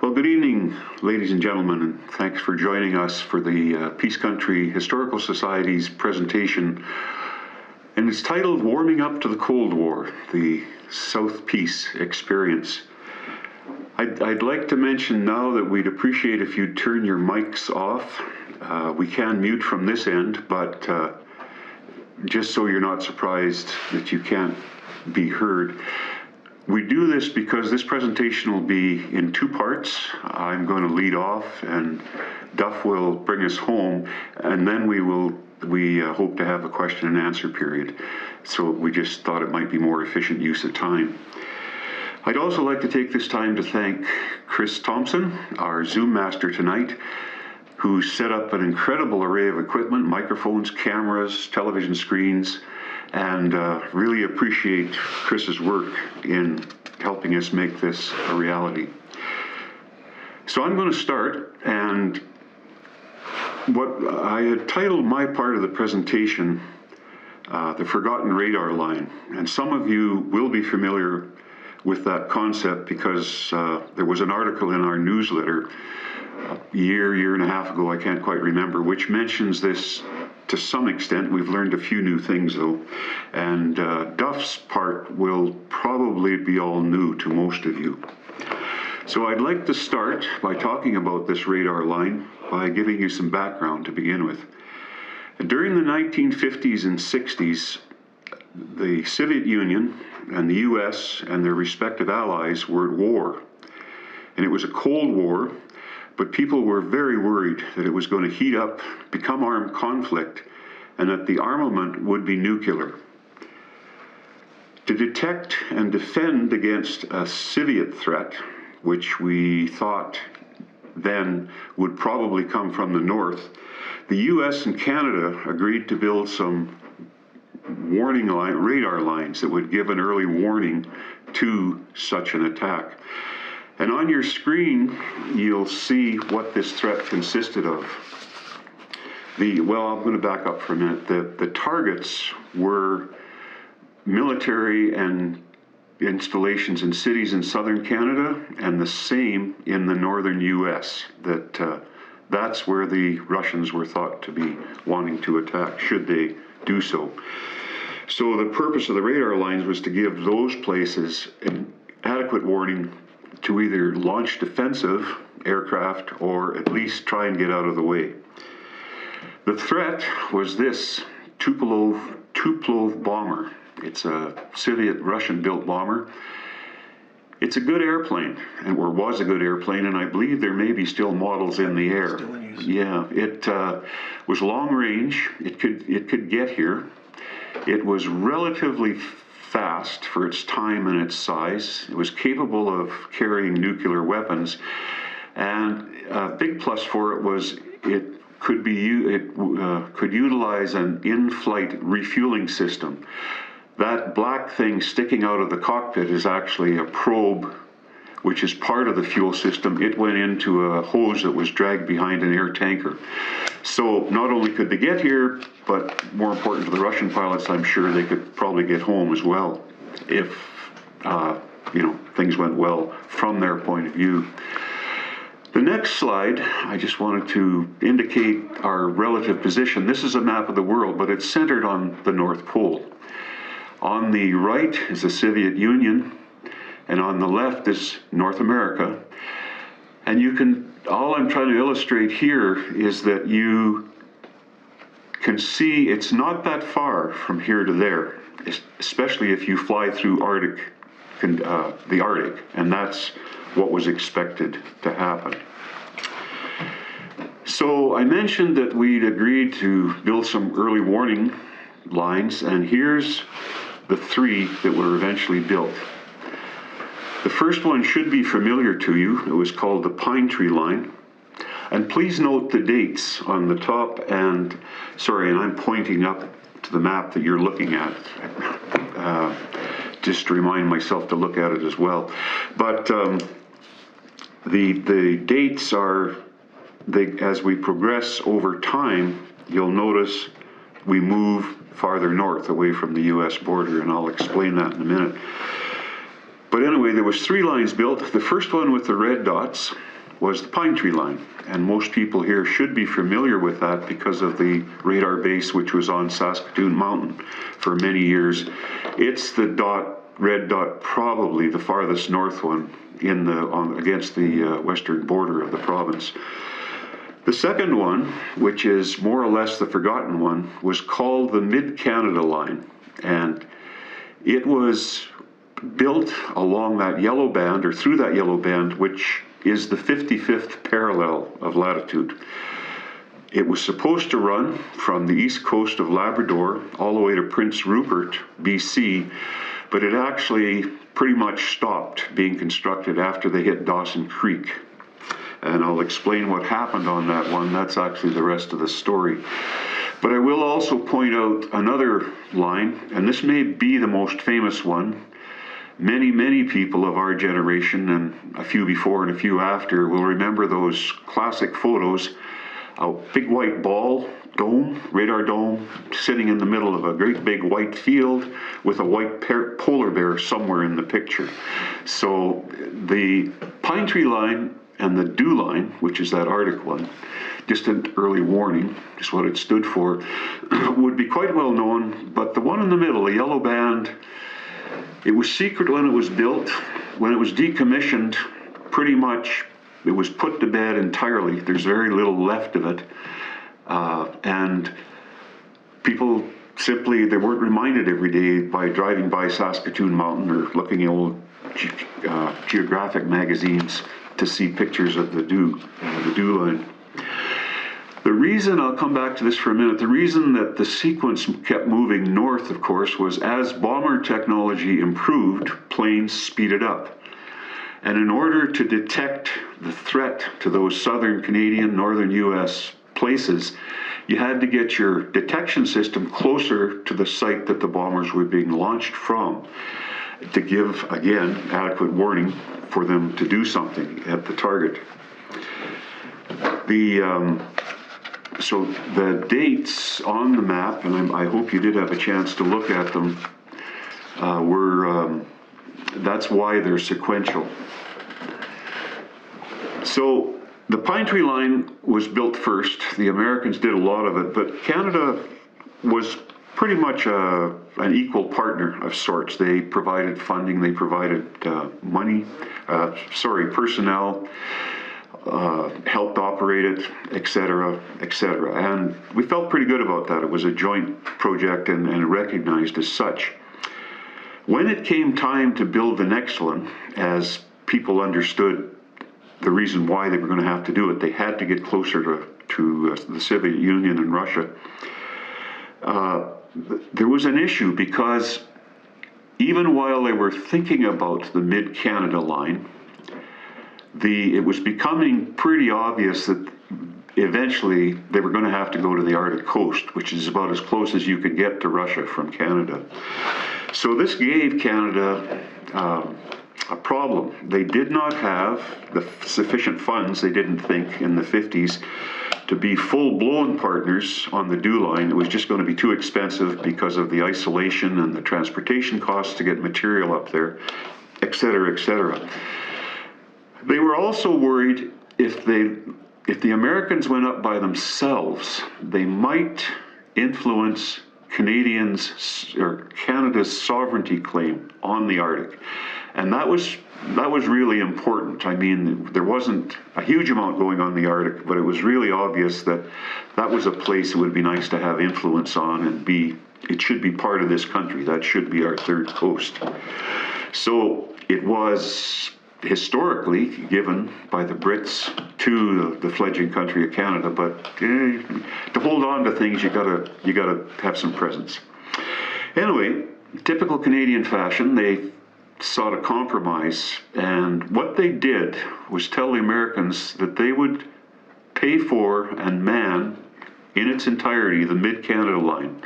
Well, good evening, ladies and gentlemen, and thanks for joining us for the Peace Country Historical Society's presentation. And it's titled Warming Up to the Cold War, the South Peace Experience. I'd like to mention now that we'd appreciate if you'd turn your mics off. We can mute from this end, but just so you're not surprised that you can't be heard. We do this because this presentation will be in two parts. I'm going to lead off and Duff will bring us home, and then we hope to have a question and answer period. So we just thought it might be more efficient use of time. I'd also like to take this time to thank Chris Thompson, our Zoom master tonight, who set up an incredible array of equipment, microphones, cameras, television screens, and really appreciate Chris's work in helping us make this a reality. So I'm going to start, and what I had titled my part of the presentation, The Forgotten Radar Line. And some of you will be familiar with that concept because there was an article in our newsletter a year and a half ago, I can't quite remember, which mentions this to some extent. We've learned a few new things though, and Duff's part will probably be all new to most of you. So I'd like to start by talking about this radar line by giving you some background to begin with. During the 1950s and 60s, the Soviet Union and the US and their respective allies were at war. And it was a Cold War, but people were very worried that it was going to heat up, become armed conflict, and that the armament would be nuclear. To detect and defend against a Soviet threat, which we thought then would probably come from the north, the US and Canada agreed to build some radar lines that would give an early warning to such an attack. And on your screen, you'll see what this threat consisted of. Well, I'm going to back up for a minute. The targets were military and installations in cities in southern Canada, and the same in the northern US. That's where the Russians were thought to be wanting to attack, should they do so. So the purpose of the radar lines was to give those places an adequate warning to either launch defensive aircraft or at least try and get out of the way. The threat was this Tupolev bomber. It's a Soviet Russian-built bomber. It's a good airplane, or was a good airplane, and I believe there may be still models in the air. Still in use. Yeah, it was long range. It could get here. It was relatively fast for its time and its size. It was capable of carrying nuclear weapons, and a big plus for it was it could utilize an in-flight refueling system. That black thing sticking out of the cockpit is actually a probe, which is part of the fuel system. It went into a hose that was dragged behind an air tanker. So not only could they get here, but more important to the Russian pilots, I'm sure they could probably get home as well if things went well from their point of view. The next slide, I just wanted to indicate our relative position. This is a map of the world, but it's centered on the North Pole. On the right is the Soviet Union, and on the left is North America. And all I'm trying to illustrate here is that you can see it's not that far from here to there, especially if you fly through the Arctic, and that's what was expected to happen. So I mentioned that we'd agreed to build some early warning lines, and here's the three that were eventually built. The first one should be familiar to you. It was called the Pine Tree Line. And please note the dates on the top, and I'm pointing up to the map that you're looking at, just to remind myself to look at it as well. But the dates are, as we progress over time, you'll notice we move farther north away from the US border, and I'll explain that in a minute. But anyway, there was 3 lines built. The first one with the red dots was the Pine Tree Line, and most people here should be familiar with that because of the radar base which was on Saskatoon Mountain for many years. It's the red dot, probably the farthest north one against the western border of the province. The second one, which is more or less the forgotten one, was called the Mid-Canada Line, and it was built along that yellow band, or through that yellow band, which is the 55th parallel of latitude. It was supposed to run from the east coast of Labrador all the way to Prince Rupert, BC, but it actually pretty much stopped being constructed after they hit Dawson Creek. And I'll explain what happened on that one. That's actually the rest of the story. But I will also point out another line, and this may be the most famous one. Many people of our generation, and a few before and a few after, will remember those classic photos. A big white ball dome, radar dome, sitting in the middle of a great big white field with a white polar bear somewhere in the picture. So the Pine Tree Line and the Dew Line, which is that Arctic one, just an early warning, just what it stood for, would be quite well known. But the one in the middle, the yellow band, it was secret when it was built. When it was decommissioned, pretty much it was put to bed entirely. There's very little left of it. And people simply, they weren't reminded every day by driving by Saskatoon Mountain or looking at old geographic magazines to see pictures of the Dew Line. The reason, I'll come back to this for a minute, the reason that the sequence kept moving north, of course, was as bomber technology improved, planes speeded up. And in order to detect the threat to those southern Canadian, northern US places, you had to get your detection system closer to the site that the bombers were being launched from to give, again, adequate warning for them to do something at the target. So the dates on the map, and I hope you did have a chance to look at them, that's why they're sequential. So the Pine Tree Line was built first. The Americans did a lot of it, but Canada was pretty much an equal partner of sorts. They provided funding, they provided personnel, helped operate it, etc., etc. And we felt pretty good about that. It was a joint project and recognized as such. When it came time to build the next one, as people understood the reason why they were going to have to do it, they had to get closer to the Soviet Union and Russia. There was an issue because even while they were thinking about the Mid-Canada Line, it was becoming pretty obvious that eventually they were going to have to go to the Arctic coast, which is about as close as you could get to Russia from Canada. So this gave Canada a problem. They did not have the sufficient funds, they didn't think, in the 50s to be full-blown partners on the Dew Line. It was just going to be too expensive because of the isolation and the transportation costs to get material up there, etc., etc. They were also worried if the Americans went up by themselves, they might influence Canada's sovereignty claim on the Arctic. And that was really important. I mean, there wasn't a huge amount going on in the Arctic, but it was really obvious that that was a place it would be nice to have influence on, and it should be part of this country. That should be our third coast. So it was historically given by the Brits to the fledgling country of Canada, but to hold on to things, you gotta have some presence. Anyway, typical Canadian fashion, they sought a compromise, and what they did was tell the Americans that they would pay for and man in its entirety the Mid-Canada Line,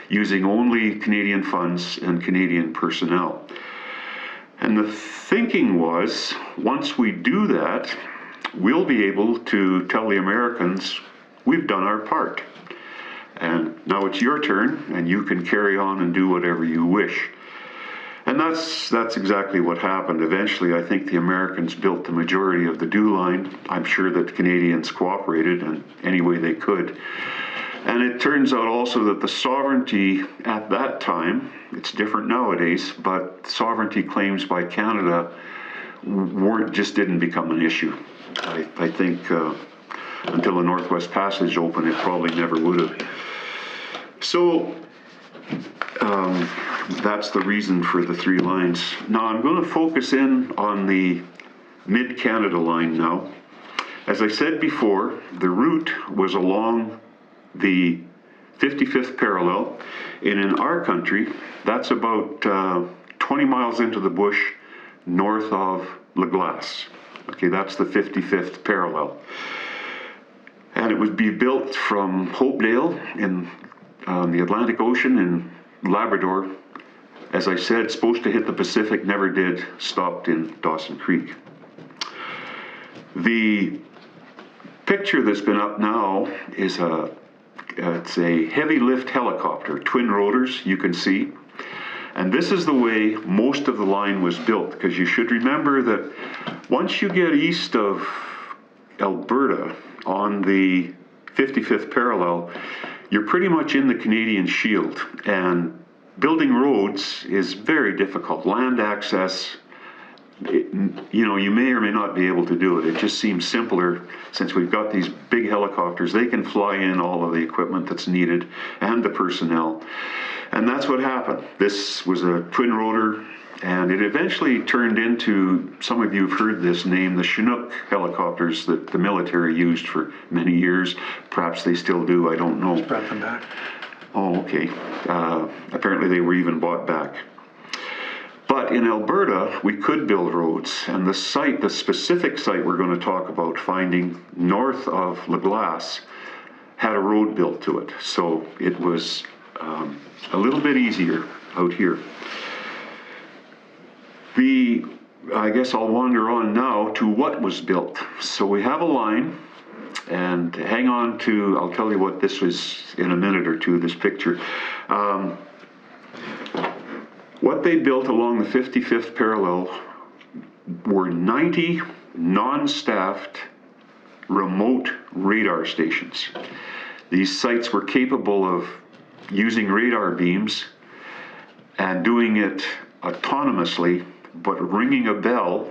using only Canadian funds and Canadian personnel. And the thinking was, once we do that, we'll be able to tell the Americans, we've done our part. And now it's your turn, and you can carry on and do whatever you wish. And that's exactly what happened. Eventually, I think the Americans built the majority of the DEW line. I'm sure that the Canadians cooperated in any way they could. And it turns out also that the sovereignty at that time, it's different nowadays, but sovereignty claims by Canada didn't become an issue. I think until the Northwest Passage opened, it probably never would have. So that's the reason for the 3 lines. Now I'm going to focus in on the Mid-Canada line now. As I said before, the route was along the 55th parallel, and in our country, that's about 20 miles into the bush north of La Glace. Okay, that's the 55th parallel. And it would be built from Hopedale in the Atlantic Ocean in Labrador. As I said, supposed to hit the Pacific, never did, stopped in Dawson Creek. The picture that's been up now is it's a heavy lift helicopter, twin rotors, you can see. And this is the way most of the line was built, because you should remember that once you get east of Alberta on the 55th parallel, you're pretty much in the Canadian Shield, and building roads is very difficult. Land access, you may or may not be able to do it. It just seems simpler since we've got these big helicopters. They can fly in all of the equipment that's needed and the personnel. And that's what happened. This was a twin rotor, and it eventually turned into, some of you have heard this name, the Chinook helicopters that the military used for many years. Perhaps they still do, I don't know. Just brought them back. Oh, okay. Apparently they were even bought back. But in Alberta, we could build roads, and the specific site we're going to talk about finding north of La Glace had a road built to it. So it was a little bit easier out here. I guess I'll wander on now to what was built. So we have a line, and hang on to, I'll tell you what this was in a minute or two, this picture. What they built along the 55th parallel were 90 non-staffed remote radar stations. These sites were capable of using radar beams and doing it autonomously, but ringing a bell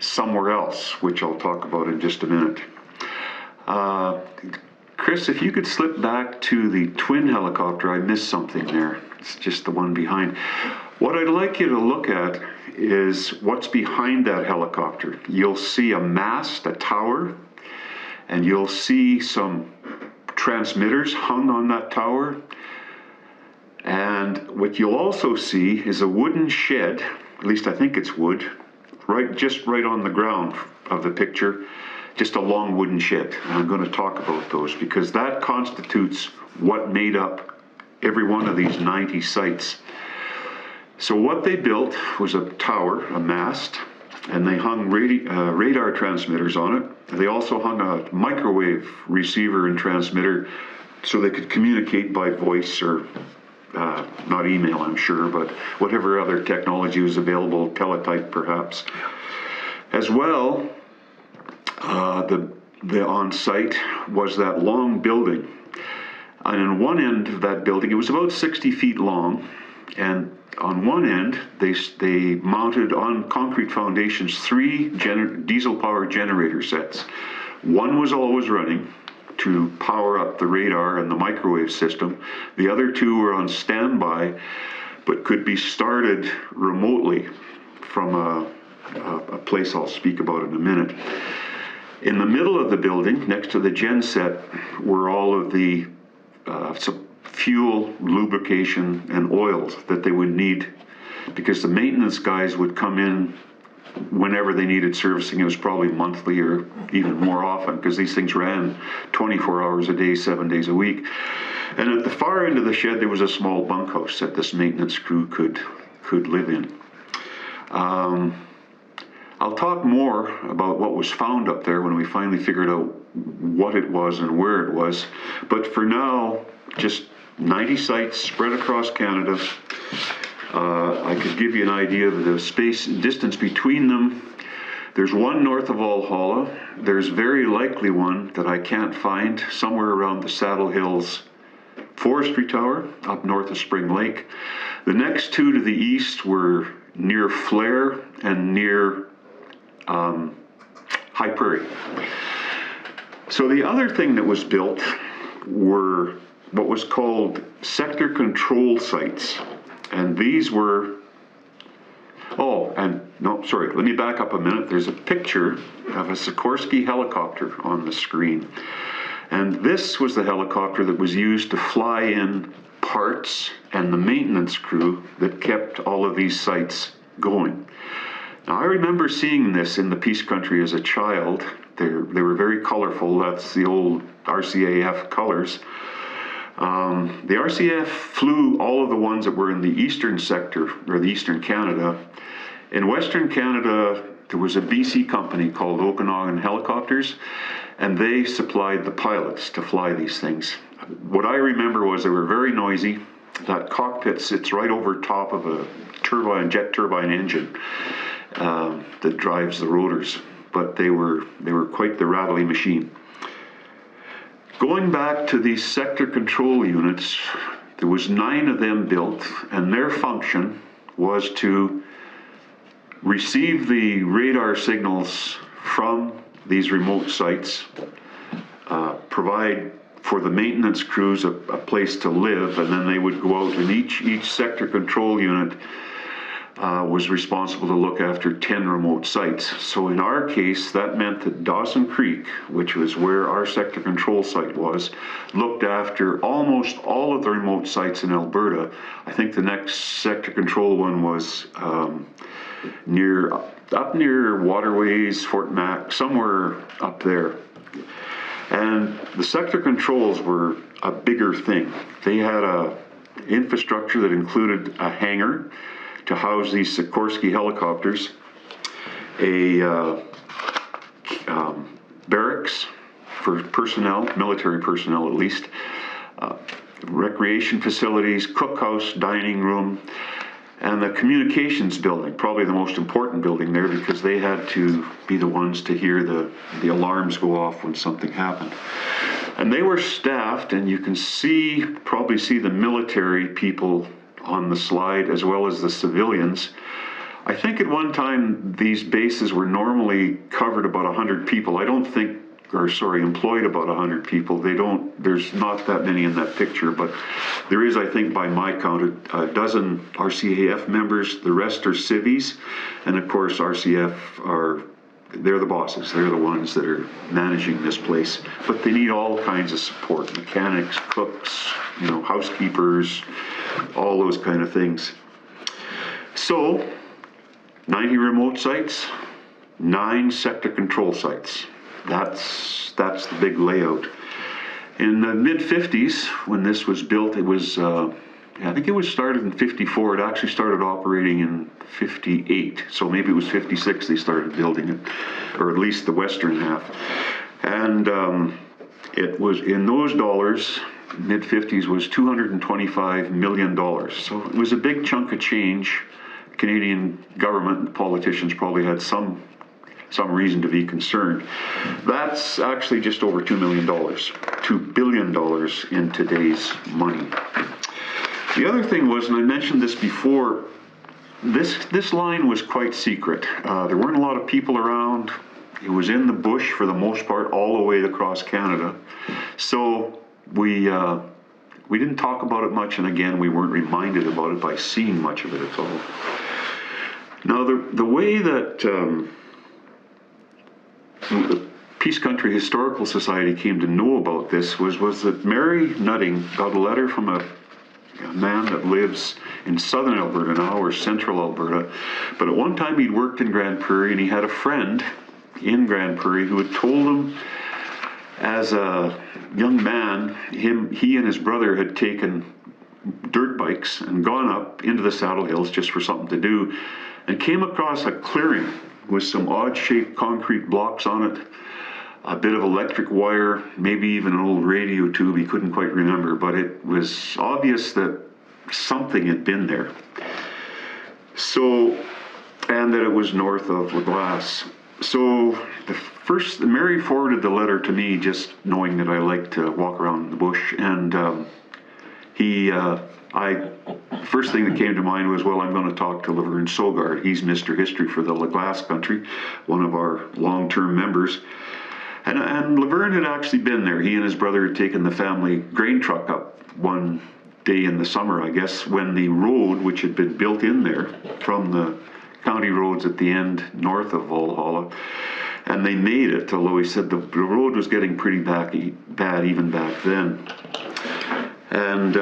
somewhere else, which I'll talk about in just a minute. Chris, if you could slip back to the twin helicopter, I missed something there. It's just the one behind. What I'd like you to look at is what's behind that helicopter. You'll see a mast, a tower, and you'll see some transmitters hung on that tower. And what you'll also see is a wooden shed, at least I think it's wood, just right on the ground of the picture, just a long wooden shed. And I'm going to talk about those because that constitutes what made up every one of these 90 sites. So what they built was a tower, a mast, and they hung radar transmitters on it. They also hung a microwave receiver and transmitter so they could communicate by voice or not email, I'm sure, but whatever other technology was available, teletype perhaps. As well, the on-site was that long building. And in one end of that building, it was about 60 feet long, and on one end, they mounted on concrete foundations 3 diesel-powered generator sets. One was always running to power up the radar and the microwave system. The other 2 were on standby, but could be started remotely from a place I'll speak about in a minute. In the middle of the building, next to the gen set, were all of the fuel, lubrication, and oils that they would need, because the maintenance guys would come in whenever they needed servicing. It was probably monthly or even more often, because these things ran 24 hours a day, 7 days a week. And at the far end of the shed, there was a small bunkhouse that this maintenance crew could live in. I'll talk more about what was found up there when we finally figured out what it was and where it was. But for now, just 90 sites spread across Canada. I could give you an idea of the space distance between them. There's one north of Valhalla. There's very likely one that I can't find somewhere around the Saddle Hills Forestry Tower up north of Spring Lake. The next two to the east were near Flare and near High Prairie. So the other thing that was built were what was called sector control sites. And these were, let me back up a minute. There's a picture of a Sikorsky helicopter on the screen. And this was the helicopter that was used to fly in parts and the maintenance crew that kept all of these sites going. Now, I remember seeing this in the Peace Country as a child. They were very colorful. That's the old RCAF colors. The RCAF flew all of the ones that were in the eastern sector, or the eastern Canada. In Western Canada, there was a BC company called Okanagan Helicopters, and they supplied the pilots to fly these things. What I remember was they were very noisy. That cockpit sits right over top of a jet turbine engine that drives the rotors, but they were quite the rattly machine. Going back to these sector control units, there was 9 of them built, and their function was to receive the radar signals from these remote sites, provide for the maintenance crews a place to live, and then they would go out, and each sector control unit was responsible to look after 10 remote sites. So in our case, that meant that Dawson Creek, which was where our sector control site was, looked after almost all of the remote sites in Alberta. I think the next sector control one was up near Waterways, Fort Mac, somewhere up there. And the sector controls were a bigger thing. They had a infrastructure that included a hangar to house these Sikorsky helicopters, a barracks for personnel, military personnel at least, recreation facilities, cookhouse, dining room, and the communications building, probably the most important building there, because they had to be the ones to hear the alarms go off when something happened. And they were staffed, and you can probably see the military people on the slide as well as the civilians. I think at one time these bases were normally covered about 100 people. Employed about 100 people. There's not that many in that picture, but there is, I think, by my count, a dozen RCAF members. The rest are civies, and of course RCF they're the bosses. They're the ones that are managing this place, but they need all kinds of support: mechanics, cooks, housekeepers, all those kind of things. So 90 remote sites, 9 sector control sites. That's the big layout. In the mid-50s, when this was built, it was, I think it was started in 54. It actually started operating in 58. So maybe it was 56 they started building it, or at least the western half. And it was, in those dollars, mid-50s was $225 million. So it was a big chunk of change. The Canadian government and politicians probably had some reason to be concerned. That's actually just over $2 million, $2 billion in today's money. The other thing was, and I mentioned this before, this line was quite secret. There weren't a lot of people around. It was in the bush for the most part, all the way across Canada. So we didn't talk about it much, and again, we weren't reminded about it by seeing much of it at all. Now, the way that the Peace Country Historical Society came to know about this was that Mary Nutting got a letter from a man that lives in southern Alberta now, or central Alberta, but at one time he'd worked in Grande Prairie, and he had a friend in Grande Prairie who had told him, as a young man, he and his brother had taken dirt bikes and gone up into the Saddle Hills just for something to do, and came across a clearing with some odd-shaped concrete blocks on it, a bit of electric wire, maybe even an old radio tube. He couldn't quite remember, but it was obvious that something had been there. So, and that it was north of La Glace. So Mary forwarded the letter to me, just knowing that I like to walk around the bush, and first thing that came to mind was, well, I'm going to talk to Laverne Sogard. He's Mr. History for the La Glace country, one of our long-term members. And Laverne had actually been there. He and his brother had taken the family grain truck up one day in the summer, I guess, when the road, which had been built in there from the county roads at the end north of Valhalla, and they made it, although he said the road was getting pretty bad even back then. And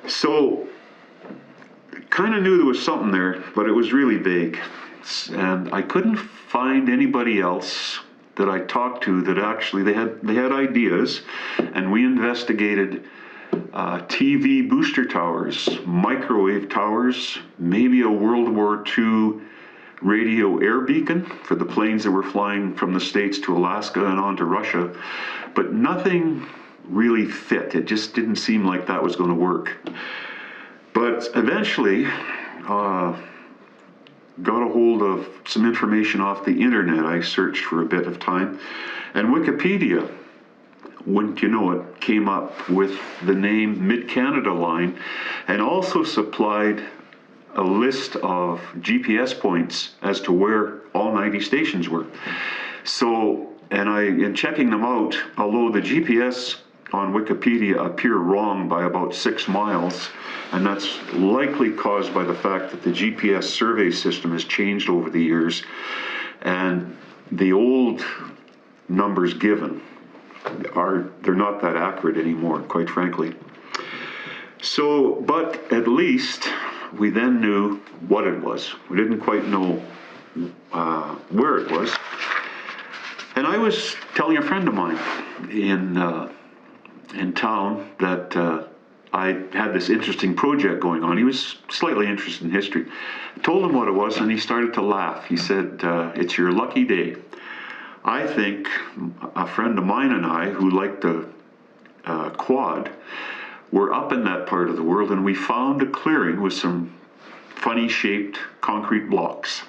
so kind of knew there was something there, but it was really vague. And I couldn't find anybody else that I talked to that actually they had ideas, and we investigated TV booster towers, microwave towers, maybe a World War II radio air beacon for the planes that were flying from the States to Alaska and on to Russia, but nothing really fit. It just didn't seem like that was going to work. But eventually, got a hold of some information off the internet. I searched for a bit of time, and Wikipedia, wouldn't you know it, came up with the name Mid-Canada Line, and also supplied a list of GPS points as to where all 90 stations were. So, in checking them out, although the GPS on Wikipedia appear wrong by about 6 miles, and that's likely caused by the fact that the GPS survey system has changed over the years, and the old numbers given they're not that accurate anymore, quite frankly. So, but at least we then knew what it was. We didn't quite know where it was. And I was telling a friend of mine in town that I had this interesting project going on. He was slightly interested in history. I told him what it was, and he started to laugh. He said, "It's your lucky day." I think a friend of mine and I, who liked the quad, were up in that part of the world, and we found a clearing with some funny-shaped concrete blocks,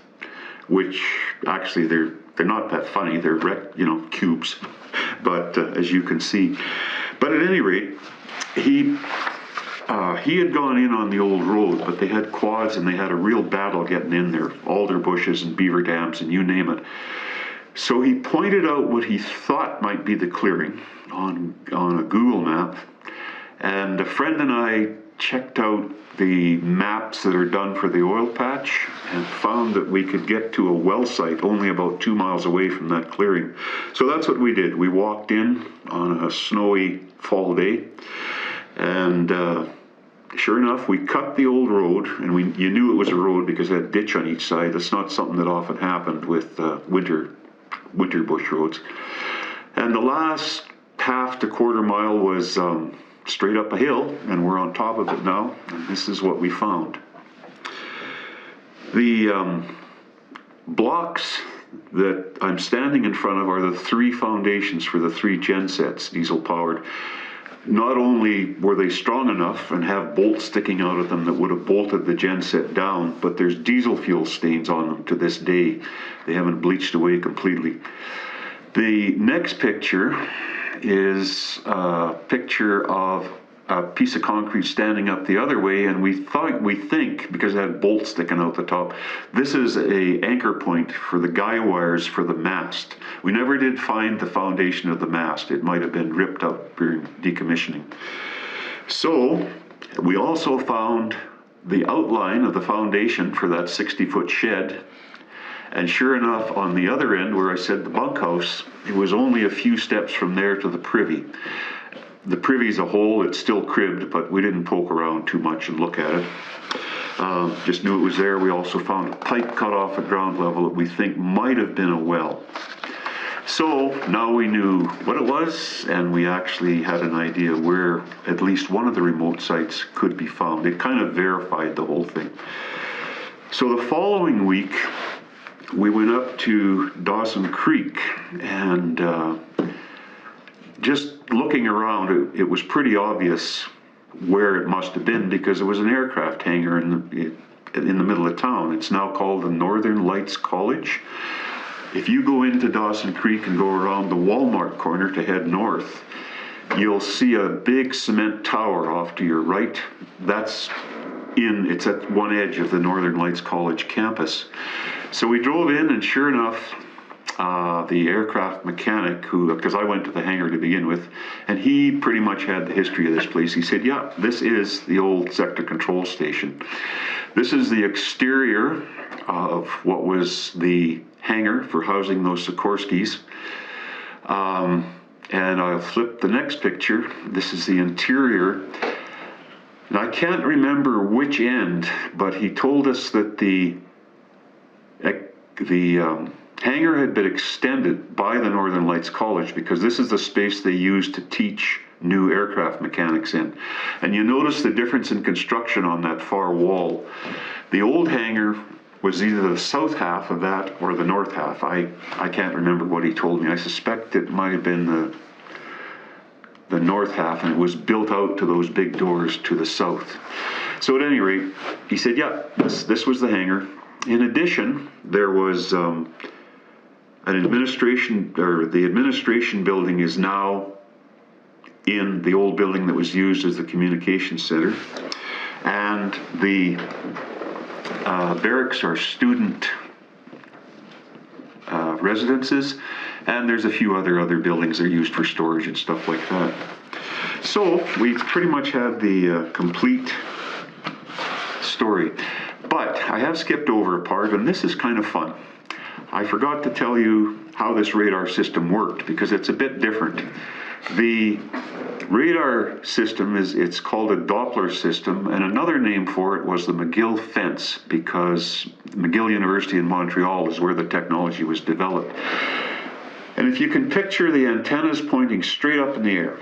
which actually they're not that funny. They're cubes, but as you can see. But at any rate, he had gone in on the old road, but they had quads, and they had a real battle getting in there, alder bushes and beaver dams and you name it. So he pointed out what he thought might be the clearing on a Google map, and a friend and I checked out the maps that are done for the oil patch and found that we could get to a well site only about 2 miles away from that clearing. So that's what we did. We walked in on a snowy fall day, and sure enough, we cut the old road, and you knew it was a road because it had a ditch on each side. That's not something that often happened with winter bush roads. And the last half to quarter mile was straight up a hill, and we're on top of it now, and this is what we found. The blocks that I'm standing in front of are the 3 foundations for the 3 gensets, diesel powered. Not only were they strong enough and have bolts sticking out of them that would have bolted the genset down, but there's diesel fuel stains on them to this day. They haven't bleached away completely. The next picture is a picture of a piece of concrete standing up the other way, and we think, because it had bolts sticking out the top, this is a anchor point for the guy wires for the mast. We never did find the foundation of the mast. It might have been ripped up during decommissioning. So we also found the outline of the foundation for that 60-foot shed. And sure enough, on the other end, where I said the bunkhouse, it was only a few steps from there to the privy. The privy's a hole, it's still cribbed, but we didn't poke around too much and look at it. Just knew it was there. We also found a pipe cut off at ground level that we think might have been a well. So now we knew what it was, and we actually had an idea where at least one of the remote sites could be found. It kind of verified the whole thing. So the following week, we went up to Dawson Creek, and just looking around, it was pretty obvious where it must have been, because it was an aircraft hangar, and in the middle of town. It's now called the Northern Lights College. If you go into Dawson Creek and go around the Walmart corner to head north, you'll see a big cement tower off to your right. It's at one edge of the Northern Lights College campus. So we drove in, and sure enough, the aircraft mechanic because I went to the hangar to begin with, and he pretty much had the history of this place. He said, yeah, this is the old sector control station. This is the exterior of what was the hangar for housing those Sikorskys. And I'll flip the next picture. This is the interior. And I can't remember which end, but he told us that the hangar had been extended by the Northern Lights College because this is the space they used to teach new aircraft mechanics in. And you notice the difference in construction on that far wall. The old hangar was either the south half of that or the north half. I can't remember what he told me. I suspect it might have been the north half, and it was built out to those big doors to the south. So at any rate, he said, yeah, this was the hangar. In addition, there was an administration, or the administration building is now in the old building that was used as the communications center. And the barracks are student residences, and there's a few other buildings that are used for storage and stuff like that. So we pretty much had the complete story. But I have skipped over a part, and this is kind of fun. I forgot to tell you how this radar system worked, because it's a bit different. The radar system it's called a Doppler system, and another name for it was the McGill fence, because McGill University in Montreal is where the technology was developed. And if you can picture the antennas pointing straight up in the air,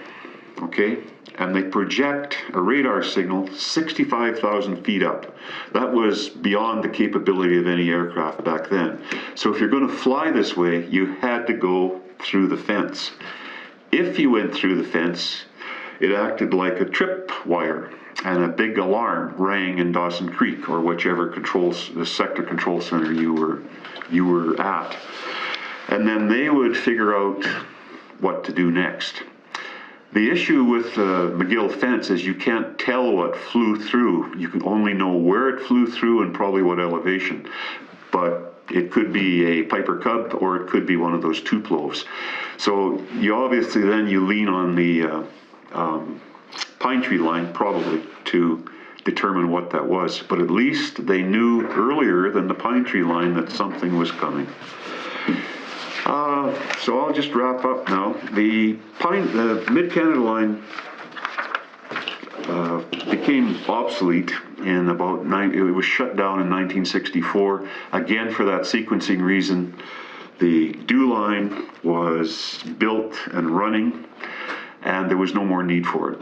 okay, and they project a radar signal 65,000 feet up. That was beyond the capability of any aircraft back then. So if you're going to fly this way, you had to go through the fence. If you went through the fence, it acted like a trip wire, and a big alarm rang in Dawson Creek, or whichever the sector control center you were at. And then they would figure out what to do next. The issue with the McGill fence is you can't tell what flew through. You can only know where it flew through and probably what elevation. But it could be a Piper Cub, or it could be one of those Tuplos. So you obviously then you lean on the pine tree line probably to determine what that was. But at least they knew earlier than the pine tree line that something was coming. So I'll just wrap up now. The Mid-Canada line became obsolete in it was shut down in 1964, again for that sequencing reason. The DEW line was built and running, and there was no more need for it.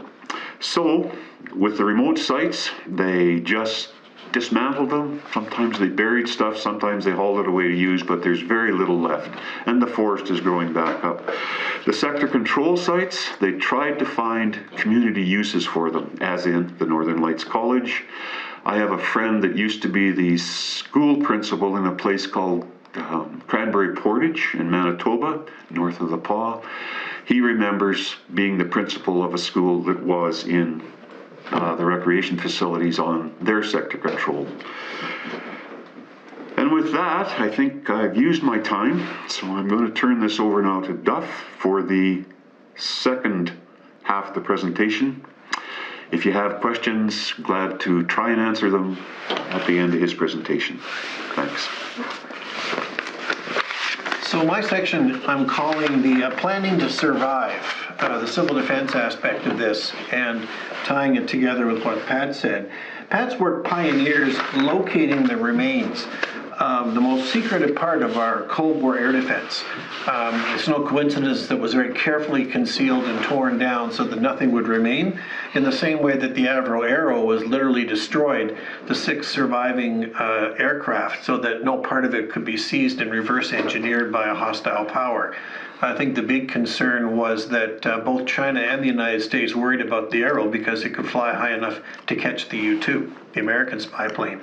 So with the remote sites, they just dismantled them. Sometimes they buried stuff, sometimes they hauled it away to use, but there's very little left, and the forest is growing back up. The sector control sites, they tried to find community uses for them, as in the Northern Lights College. I have a friend that used to be the school principal in a place called Cranberry Portage in Manitoba, north of the Pas. He remembers being the principal of a school that was in the recreation facilities on their sector control. And with that, I think I've used my time, so I'm going to turn this over now to Duff for the second half of the presentation. If you have questions, glad to try and answer them at the end of his presentation. Thanks. So my section I'm calling the Planning to Survive, the civil defense aspect of this, and tying it together with what Pat said. Pat's work pioneers locating the remains of the most secretive part of our Cold War air defense. It's no coincidence that it was very carefully concealed and torn down so that nothing would remain, in the same way that the Avro Arrow was literally destroyed, the 6 surviving aircraft, so that no part of it could be seized and reverse engineered by a hostile power. I think the big concern was that both China and the United States worried about the Arrow because it could fly high enough to catch the U-2, the American spy plane.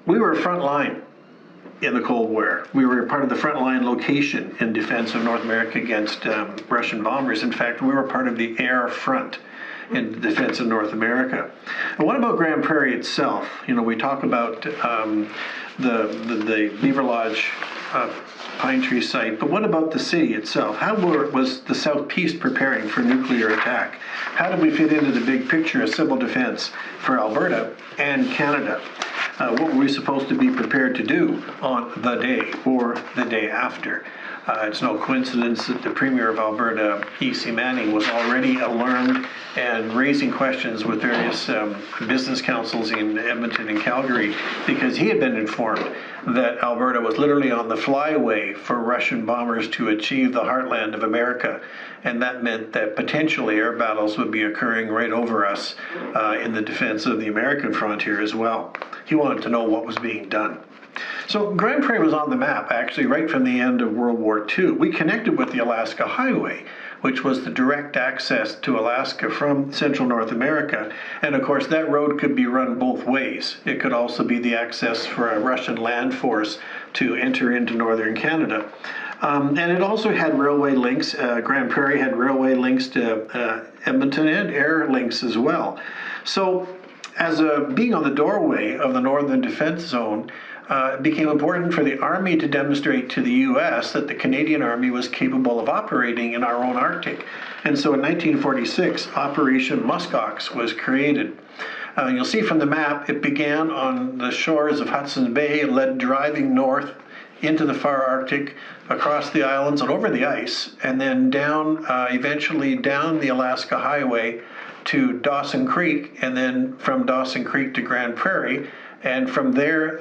we were front line in the Cold War. We were part of the frontline location in defense of North America against Russian bombers. In fact, we were part of the air front in defense of North America. And what about Grand Prairie itself? You know, we talk about the Beaver Lodge Pine Tree site, but what about the city itself? How was the South Peace preparing for nuclear attack? How did we fit into the big picture of civil defense for Alberta and Canada? What were we supposed to be prepared to do on the day or the day after? It's no coincidence that the Premier of Alberta, E.C. Manning, was already alarmed and raising questions with various business councils in Edmonton and Calgary because he had been informed that Alberta was literally on the flyway for Russian bombers to achieve the heartland of America. And that meant that potentially air battles would be occurring right over us in the defense of the American frontier as well. He wanted to know what was being done. So Grand Prairie was on the map, actually, right from the end of World War II. We connected with the Alaska Highway, which was the direct access to Alaska from Central North America. And of course, that road could be run both ways. It could also be the access for a Russian land force to enter into northern Canada. And it also had railway links. Grand Prairie had railway links to Edmonton and air links as well. So as being on the doorway of the Northern Defense Zone, it became important for the Army to demonstrate to the U.S. that the Canadian Army was capable of operating in our own Arctic. And so in 1946, Operation Muskox was created. You'll see from the map, it began on the shores of Hudson's Bay, led driving north into the far Arctic, across the islands and over the ice, and then down, eventually down the Alaska Highway to Dawson Creek, and then from Dawson Creek to Grand Prairie. And from there,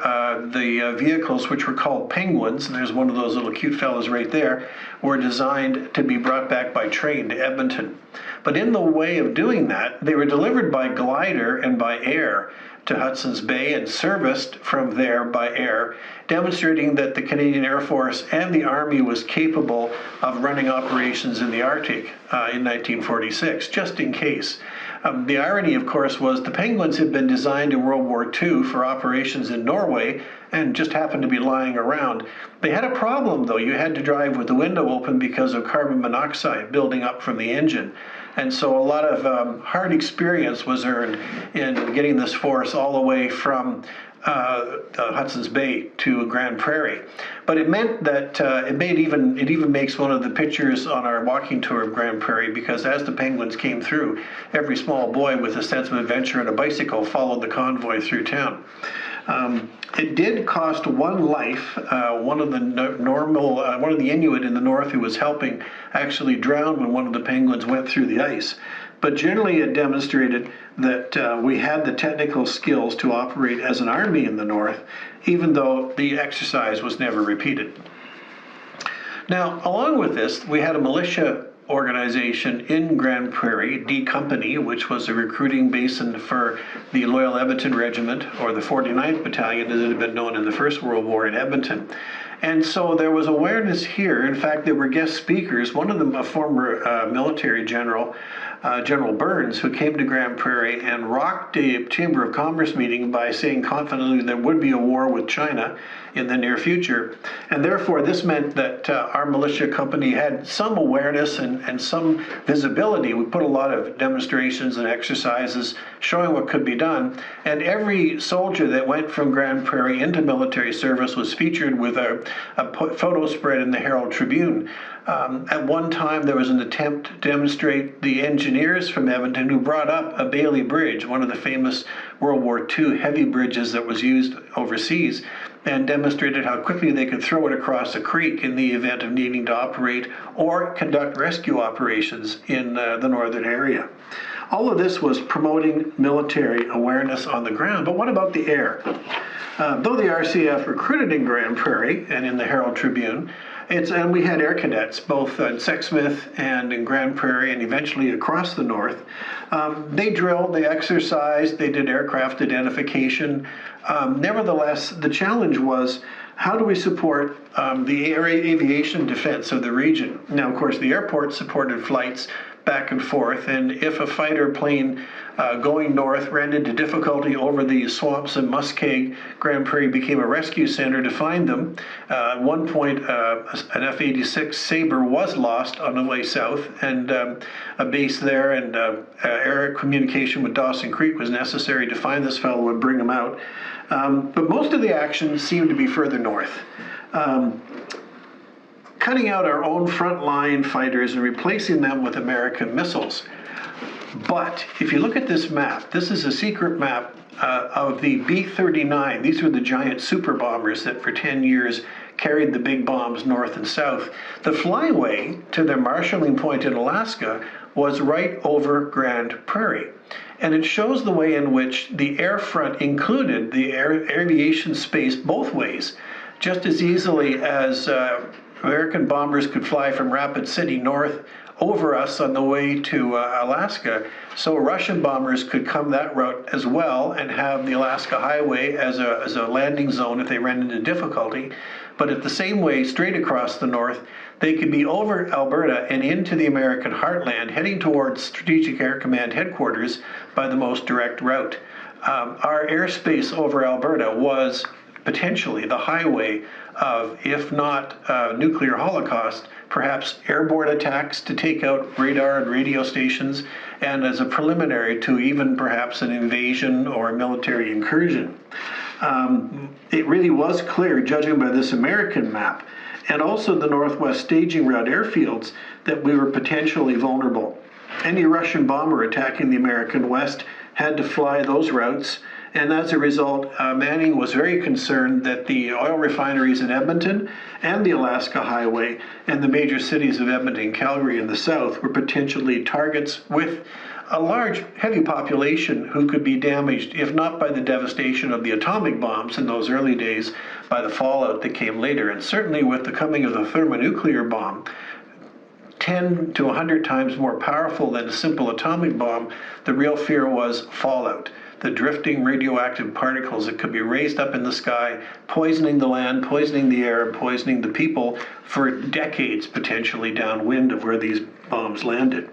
the vehicles, which were called Penguins, and there's one of those little cute fellas right there, were designed to be brought back by train to Edmonton. But in the way of doing that, they were delivered by glider and by air to Hudson's Bay and serviced from there by air, demonstrating that the Canadian Air Force and the Army was capable of running operations in the Arctic in 1946, just in case. The irony, of course, was the Penguins had been designed in World War II for operations in Norway and just happened to be lying around. They had a problem, though. You had to drive with the window open because of carbon monoxide building up from the engine. And so a lot of hard experience was earned in getting this force all the way from Hudson's Bay to Grand Prairie. But it meant that it even makes one of the pictures on our walking tour of Grand Prairie, because as the Penguins came through, every small boy with a sense of adventure and a bicycle followed the convoy through town. It did cost one life. One of the Inuit in the north who was helping actually drowned when one of the Penguins went through the ice. But generally it demonstrated that we had the technical skills to operate as an army in the north, even though the exercise was never repeated. Now, along with this, we had a militia organization in Grand Prairie, D Company, which was a recruiting basin for the Loyal Edmonton Regiment, or the 49th Battalion as it had been known in the First World War in Edmonton. And so there was awareness here. In fact, there were guest speakers, one of them a former military general, General Burns, who came to Grand Prairie and rocked a Chamber of Commerce meeting by saying confidently there would be a war with China in the near future. And therefore, this meant that our militia company had some awareness and some visibility. We put a lot of demonstrations and exercises showing what could be done. And every soldier that went from Grand Prairie into military service was featured with a photo spread in the Herald Tribune. At one time, there was an attempt to demonstrate the engineers from Edmonton who brought up a Bailey Bridge, one of the famous World War II heavy bridges that was used overseas, and demonstrated how quickly they could throw it across a creek in the event of needing to operate or conduct rescue operations in the northern area. All of this was promoting military awareness on the ground, but what about the air? Though the RCF recruited in Grand Prairie and in the Herald Tribune, and we had air cadets both in Sexsmith and in Grand Prairie and eventually across the north. They drilled, they exercised, they did aircraft identification. Nevertheless, the challenge was, how do we support the aviation defense of the region? Now, of course, the airport supported flights, back and forth. And if a fighter plane going north ran into difficulty over the swamps in Muskeg, Grand Prairie became a rescue center to find them. At one point, an F-86 Sabre was lost on the way south, and a base there and air communication with Dawson Creek was necessary to find this fellow and bring him out. But most of the action seemed to be further north. Cutting out our own frontline fighters and replacing them with American missiles. But if you look at this map, this is a secret map of the B-39. These were the giant super bombers that for 10 years carried the big bombs north and south. The flyway to their marshalling point in Alaska was right over Grand Prairie. And it shows the way in which the air front included the aviation space both ways, just as easily as American bombers could fly from Rapid City north over us on the way to Alaska, so Russian bombers could come that route as well and have the Alaska Highway as a landing zone if they ran into difficulty. But at the same way, straight across the north, they could be over Alberta and into the American heartland, heading towards Strategic Air Command headquarters by the most direct route. Our airspace over Alberta was potentially the highway of, if not nuclear holocaust, perhaps airborne attacks to take out radar and radio stations, and as a preliminary to even perhaps an invasion or a military incursion. It really was clear, judging by this American map, and also the Northwest Staging Route airfields, that we were potentially vulnerable. Any Russian bomber attacking the American West had to fly those routes, and as a result, Manning was very concerned that the oil refineries in Edmonton and the Alaska Highway and the major cities of Edmonton and Calgary in the south were potentially targets with a large, heavy population who could be damaged, if not by the devastation of the atomic bombs in those early days, by the fallout that came later. And certainly with the coming of the thermonuclear bomb, 10 to 100 times more powerful than a simple atomic bomb, the real fear was fallout. The drifting radioactive particles that could be raised up in the sky, poisoning the land, poisoning the air, and poisoning the people for decades potentially downwind of where these bombs landed.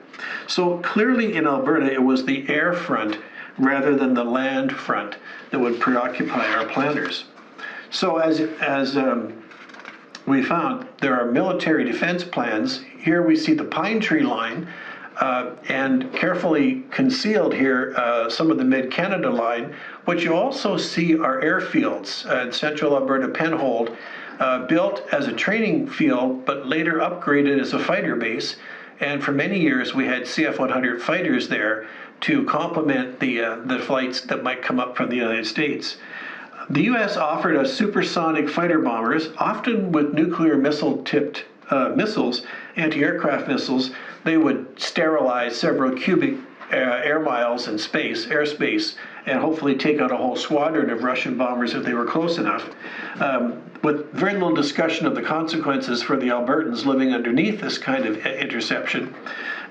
So clearly in Alberta, it was the air front rather than the land front that would preoccupy our planners. So as we found, there are military defense plans. Here we see the Pine Tree Line, and carefully concealed here some of the Mid-Canada line. What you also see are airfields at Central Alberta Penhold, built as a training field, but later upgraded as a fighter base. And for many years, we had CF-100 fighters there to complement the flights that might come up from the United States. The U.S. offered us supersonic fighter bombers, often with nuclear missile-tipped missiles, anti-aircraft missiles. They would sterilize several cubic air miles in airspace, and hopefully take out a whole squadron of Russian bombers if they were close enough, with very little discussion of the consequences for the Albertans living underneath this kind of interception.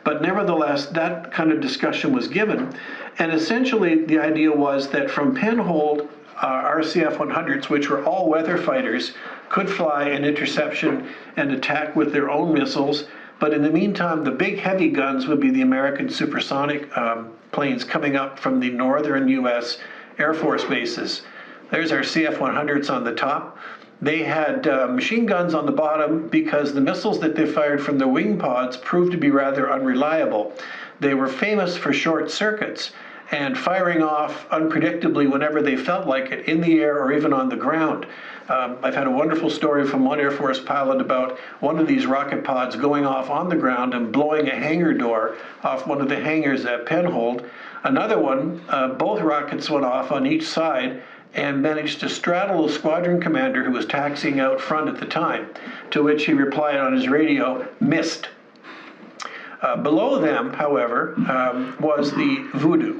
But nevertheless, that kind of discussion was given, and essentially the idea was that from Penhold, RCF-100s, which were all-weather fighters, could fly an interception and attack with their own missiles. But in the meantime, the big heavy guns would be the American supersonic planes coming up from the northern U.S. Air Force bases. There's our CF-100s on the top. They had machine guns on the bottom because the missiles that they fired from their wing pods proved to be rather unreliable. They were famous for short circuits and firing off unpredictably whenever they felt like it, in the air or even on the ground. I've had a wonderful story from one Air Force pilot about one of these rocket pods going off on the ground and blowing a hangar door off one of the hangars at Penhold. Another one, both rockets went off on each side and managed to straddle a squadron commander who was taxiing out front at the time, to which he replied on his radio, "Missed." Below them, however, was the Voodoo,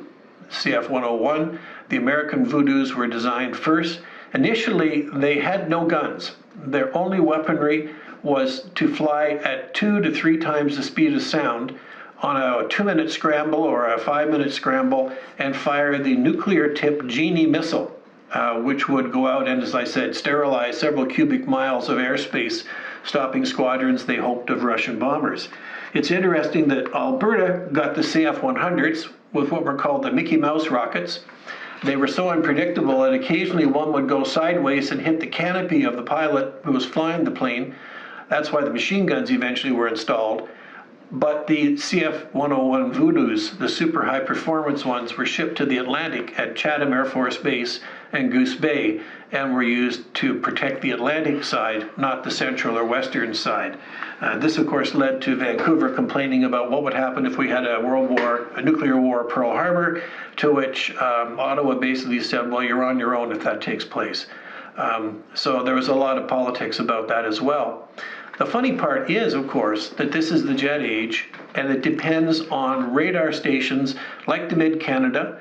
CF-101. The American Voodoos were designed first. Initially, they had no guns. Their only weaponry was to fly at 2 to 3 times the speed of sound on a 2-minute scramble or a 5-minute scramble and fire the nuclear-tipped Genie missile, which would go out and, as I said, sterilize several cubic miles of airspace, stopping squadrons they hoped of Russian bombers. It's interesting that Alberta got the CF-100s with what were called the Mickey Mouse rockets. They were so unpredictable that occasionally one would go sideways and hit the canopy of the pilot who was flying the plane. That's why the machine guns eventually were installed. But the CF-101 Voodoos, the super high performance ones, were shipped to the Atlantic at Chatham Air Force Base and Goose Bay and were used to protect the Atlantic side, not the central or western side. This, of course, led to Vancouver complaining about what would happen if we had a nuclear war at Pearl Harbor, to which Ottawa basically said, well, you're on your own if that takes place. So there was a lot of politics about that as well. The funny part is, of course, that this is the jet age, and it depends on radar stations like the Mid-Canada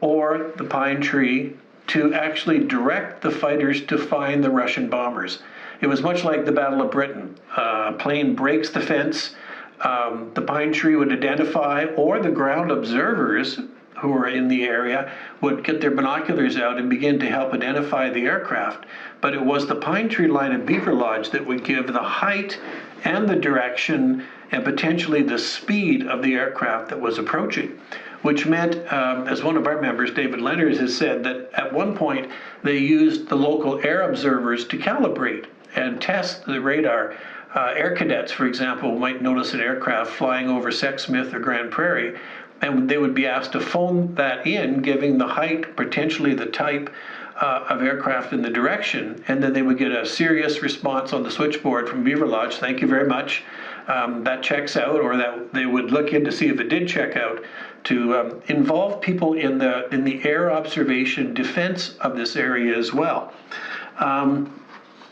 or the Pine Tree to actually direct the fighters to find the Russian bombers. It was much like the Battle of Britain. A plane breaks the fence, the Pine Tree would identify, or the ground observers who were in the area would get their binoculars out and begin to help identify the aircraft. But it was the Pine Tree line at Beaver Lodge that would give the height and the direction and potentially the speed of the aircraft that was approaching, which meant, as one of our members, David Leonard, has said, that at one point they used the local air observers to calibrate and test the radar. Air cadets, for example, might notice an aircraft flying over Sexsmith or Grand Prairie, and they would be asked to phone that in, giving the height, potentially the type of aircraft and the direction, and then they would get a serious response on the switchboard from Beaver Lodge, thank you very much, that checks out, or that they would look in to see if it did check out, to involve people in the air observation defense of this area as well.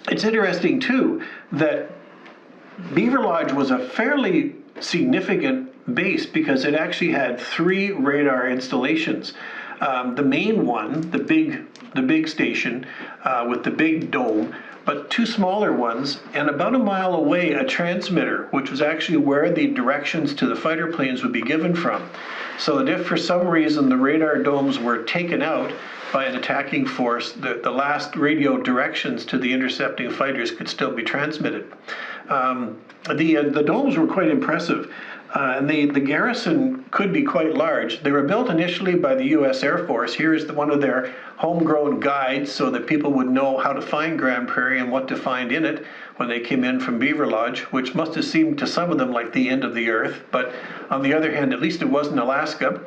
It's interesting too that Beaver Lodge was a fairly significant base because it actually had 3 radar installations. The main one, the big station with the big dome, but 2 smaller ones, and about a mile away a transmitter, which was actually where the directions to the fighter planes would be given from. So that if for some reason the radar domes were taken out by an attacking force, the last radio directions to the intercepting fighters could still be transmitted. The domes were quite impressive. And the garrison could be quite large. They were built initially by the U.S. Air Force. Here's one of their homegrown guides so that people would know how to find Grand Prairie and what to find in it when they came in from Beaver Lodge, which must have seemed to some of them like the end of the earth. But on the other hand, at least it wasn't Alaska.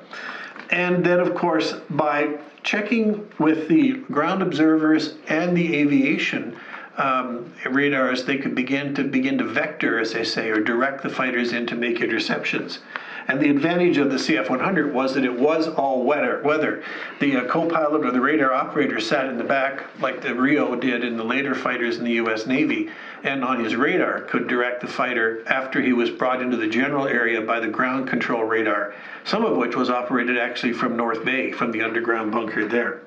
And then, of course, by checking with the ground observers and the aviation radars, they could begin to vector, as they say, or direct the fighters in to make interceptions. And the advantage of the CF-100 was that it was all weather. The co-pilot or the radar operator sat in the back, like the Rio did in the later fighters in the U.S. Navy, and on his radar could direct the fighter after he was brought into the general area by the ground control radar, some of which was operated actually from North Bay, from the underground bunker there.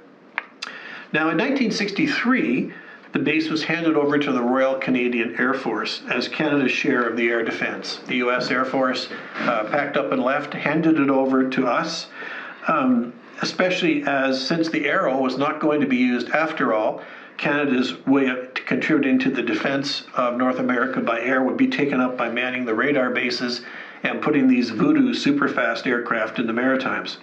Now, in 1963, the base was handed over to the Royal Canadian Air Force as Canada's share of the air defense. The U.S. Air Force packed up and left, handed it over to us, especially as, since the Arrow was not going to be used after all, Canada's way of contributing to the defense of North America by air would be taken up by manning the radar bases and putting these Voodoo superfast aircraft in the Maritimes.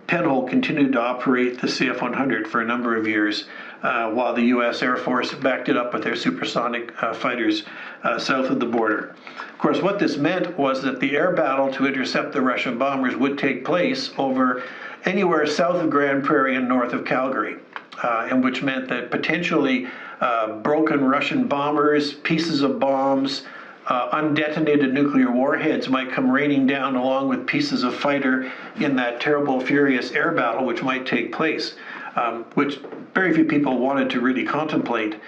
Penhold continued to operate the CF-100 for a number of years, while the U.S. Air Force backed it up with their supersonic fighters south of the border. Of course, what this meant was that the air battle to intercept the Russian bombers would take place over anywhere south of Grand Prairie and north of Calgary, and which meant that potentially broken Russian bombers, pieces of bombs, undetonated nuclear warheads might come raining down along with pieces of fighter in that terrible, furious air battle which might take place, which very few people wanted to really contemplate.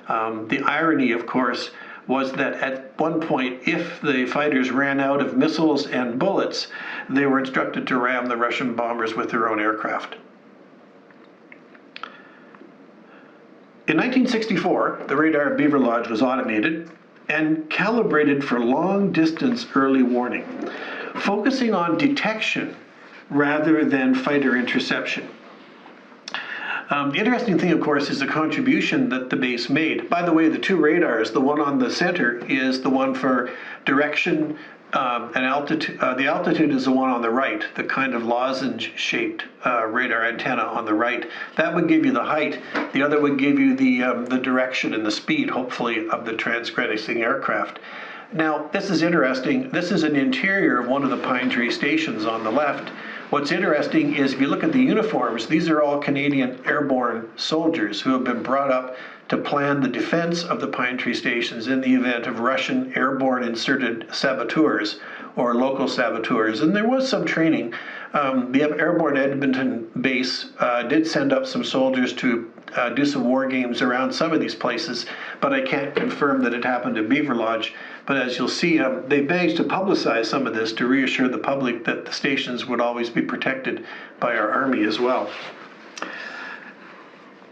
The irony, of course, was that at one point, if the fighters ran out of missiles and bullets, they were instructed to ram the Russian bombers with their own aircraft. In 1964, the radar at Beaver Lodge was automated and calibrated for long-distance early warning, focusing on detection rather than fighter interception. The interesting thing, of course, is the contribution that the base made. By the way, the two radars, the one on the center is the one for direction and altitude. The altitude is the one on the right, the kind of lozenge-shaped radar antenna on the right. That would give you the height. The other would give you the direction and the speed, hopefully, of the transgressing aircraft. Now, this is interesting. This is an interior of one of the Pine Tree stations on the left. What's interesting is if you look at the uniforms, these are all Canadian airborne soldiers who have been brought up to plan the defense of the Pine Tree stations in the event of Russian airborne inserted saboteurs or local saboteurs. And there was some training. The Airborne Edmonton base did send up some soldiers to do some war games around some of these places, but I can't confirm that it happened at Beaver Lodge. But as you'll see, they managed to publicize some of this to reassure the public that the stations would always be protected by our Army as well.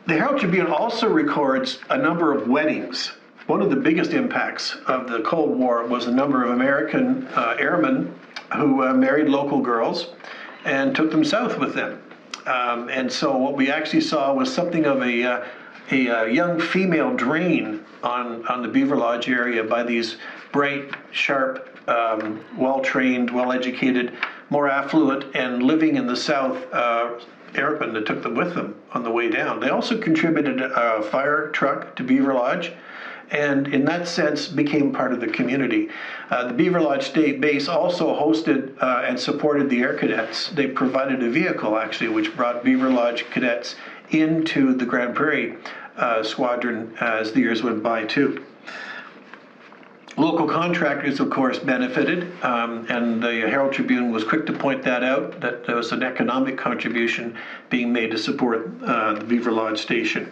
The Herald Tribune also records a number of weddings. One of the biggest impacts of the Cold War was a number of American airmen who married local girls and took them south with them. And so what we actually saw was something of a young female drain on the Beaver Lodge area by these bright, sharp, well-trained, well-educated, more affluent, and living in the south airmen that took them with them on the way down. They also contributed a fire truck to Beaver Lodge, and in that sense became part of the community. The Beaver Lodge State Base also hosted and supported the Air Cadets. They provided a vehicle, actually, which brought Beaver Lodge cadets into the Grand Prairie Squadron as the years went by, too. Local contractors, of course, benefited, and the Herald Tribune was quick to point that out, that there was an economic contribution being made to support the Beaver Lodge station.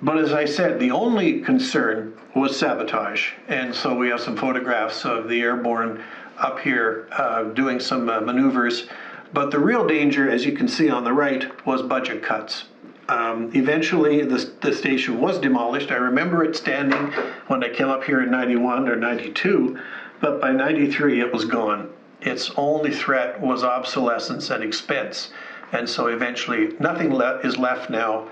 But as I said, the only concern was sabotage, and so we have some photographs of the airborne up here doing some maneuvers. But the real danger, as you can see on the right, was budget cuts. Eventually, the station was demolished. I remember it standing when I came up here in 91 or 92, but by 93 it was gone. Its only threat was obsolescence and expense. And so eventually nothing is left now.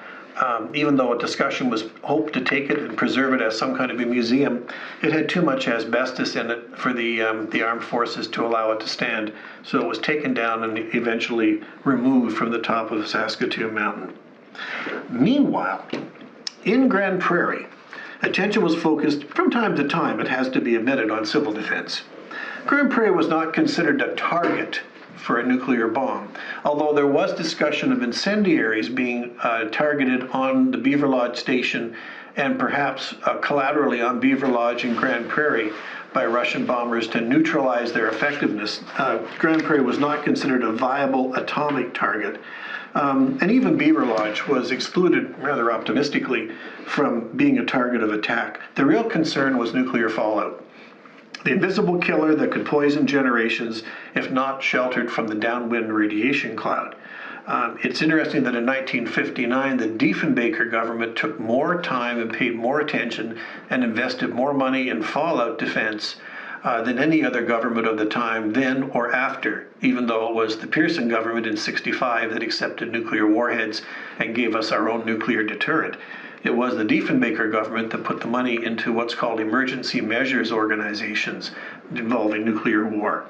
Even though a discussion was hoped to take it and preserve it as some kind of a museum, it had too much asbestos in it for the armed forces to allow it to stand. So it was taken down and eventually removed from the top of Saskatoon Mountain. Meanwhile, in Grand Prairie, attention was focused from time to time, it has to be admitted, on civil defense. Grand Prairie was not considered a target for a nuclear bomb, although there was discussion of incendiaries being targeted on the Beaver Lodge station and perhaps collaterally on Beaver Lodge and Grand Prairie by Russian bombers to neutralize their effectiveness. Grand Prairie was not considered a viable atomic target. And even Beaver Lodge was excluded, rather optimistically, from being a target of attack. The real concern was nuclear fallout. The invisible killer that could poison generations if not sheltered from the downwind radiation cloud. It's interesting that in 1959, the Diefenbaker government took more time and paid more attention and invested more money in fallout defense than any other government of the time, then or after, even though it was the Pearson government in '65 that accepted nuclear warheads and gave us our own nuclear deterrent. It was the Diefenbaker government that put the money into what's called emergency measures organizations involving nuclear war.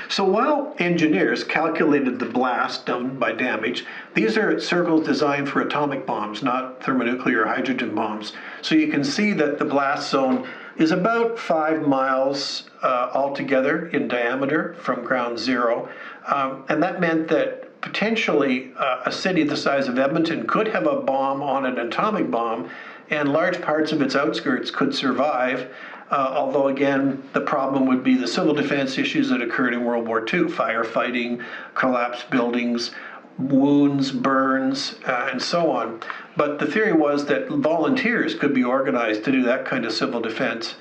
So while engineers calculated the blast done by damage, these are circles designed for atomic bombs, not thermonuclear or hydrogen bombs. So you can see that the blast zone is about 5 miles altogether in diameter from ground zero. And that meant that potentially a city the size of Edmonton could have a bomb on an atomic bomb, and large parts of its outskirts could survive. Although again, the problem would be the civil defense issues that occurred in World War II, firefighting, collapsed buildings, wounds, burns, and so on. But the theory was that volunteers could be organized to do that kind of civil defense.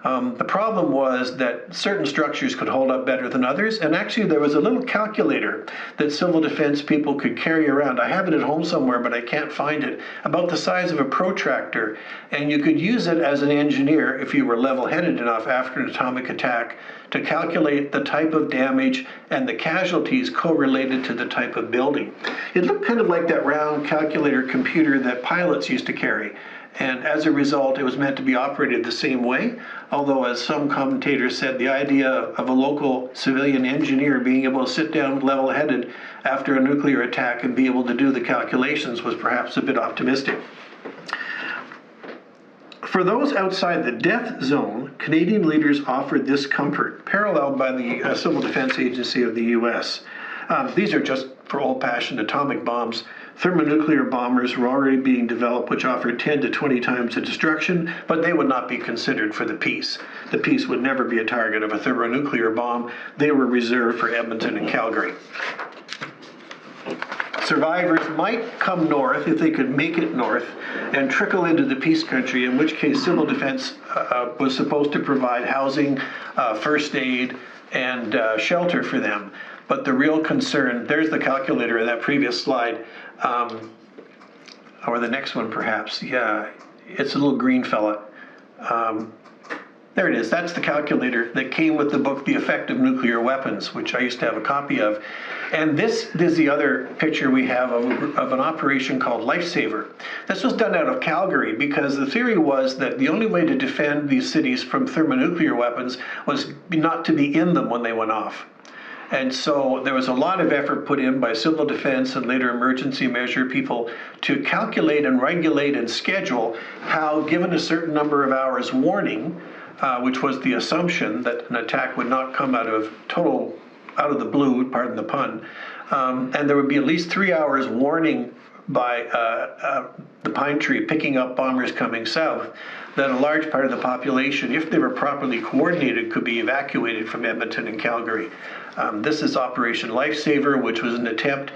The problem was that certain structures could hold up better than others, and actually there was a little calculator that civil defense people could carry around. I have it at home somewhere, but I can't find it, about the size of a protractor, and you could use it as an engineer if you were level-headed enough after an atomic attack to calculate the type of damage and the casualties correlated to the type of building. It looked kind of like that round calculator computer that pilots used to carry. And as a result, it was meant to be operated the same way. Although, as some commentators said, the idea of a local civilian engineer being able to sit down level-headed after a nuclear attack and be able to do the calculations was perhaps a bit optimistic. For those outside the death zone, Canadian leaders offered this comfort, paralleled by the Civil Defense Agency of the US. These are just for old-fashioned atomic bombs. Thermonuclear bombers were already being developed, which offered 10 to 20 times the destruction, but they would not be considered for the peace. The peace would never be a target of a thermonuclear bomb. They were reserved for Edmonton and Calgary. Survivors might come north if they could make it north and trickle into the peace country, in which case civil defense was supposed to provide housing, first aid, and shelter for them. But the real concern, there's the calculator in that previous slide, or the next one perhaps. Yeah, it's a little green fella. There it is. That's the calculator that came with the book, The Effect of Nuclear Weapons, which I used to have a copy of. And this is the other picture we have of an operation called Lifesaver. This was done out of Calgary because the theory was that the only way to defend these cities from thermonuclear weapons was not to be in them when they went off. And so there was a lot of effort put in by civil defense and later emergency measure people to calculate and regulate and schedule how, given a certain number of hours warning, which was the assumption that an attack would not come out of the blue, pardon the pun, and there would be at least 3 hours warning by the Pine Tree picking up bombers coming south, that a large part of the population, if they were properly coordinated, could be evacuated from Edmonton and Calgary. This is Operation Lifesaver, which was an attempt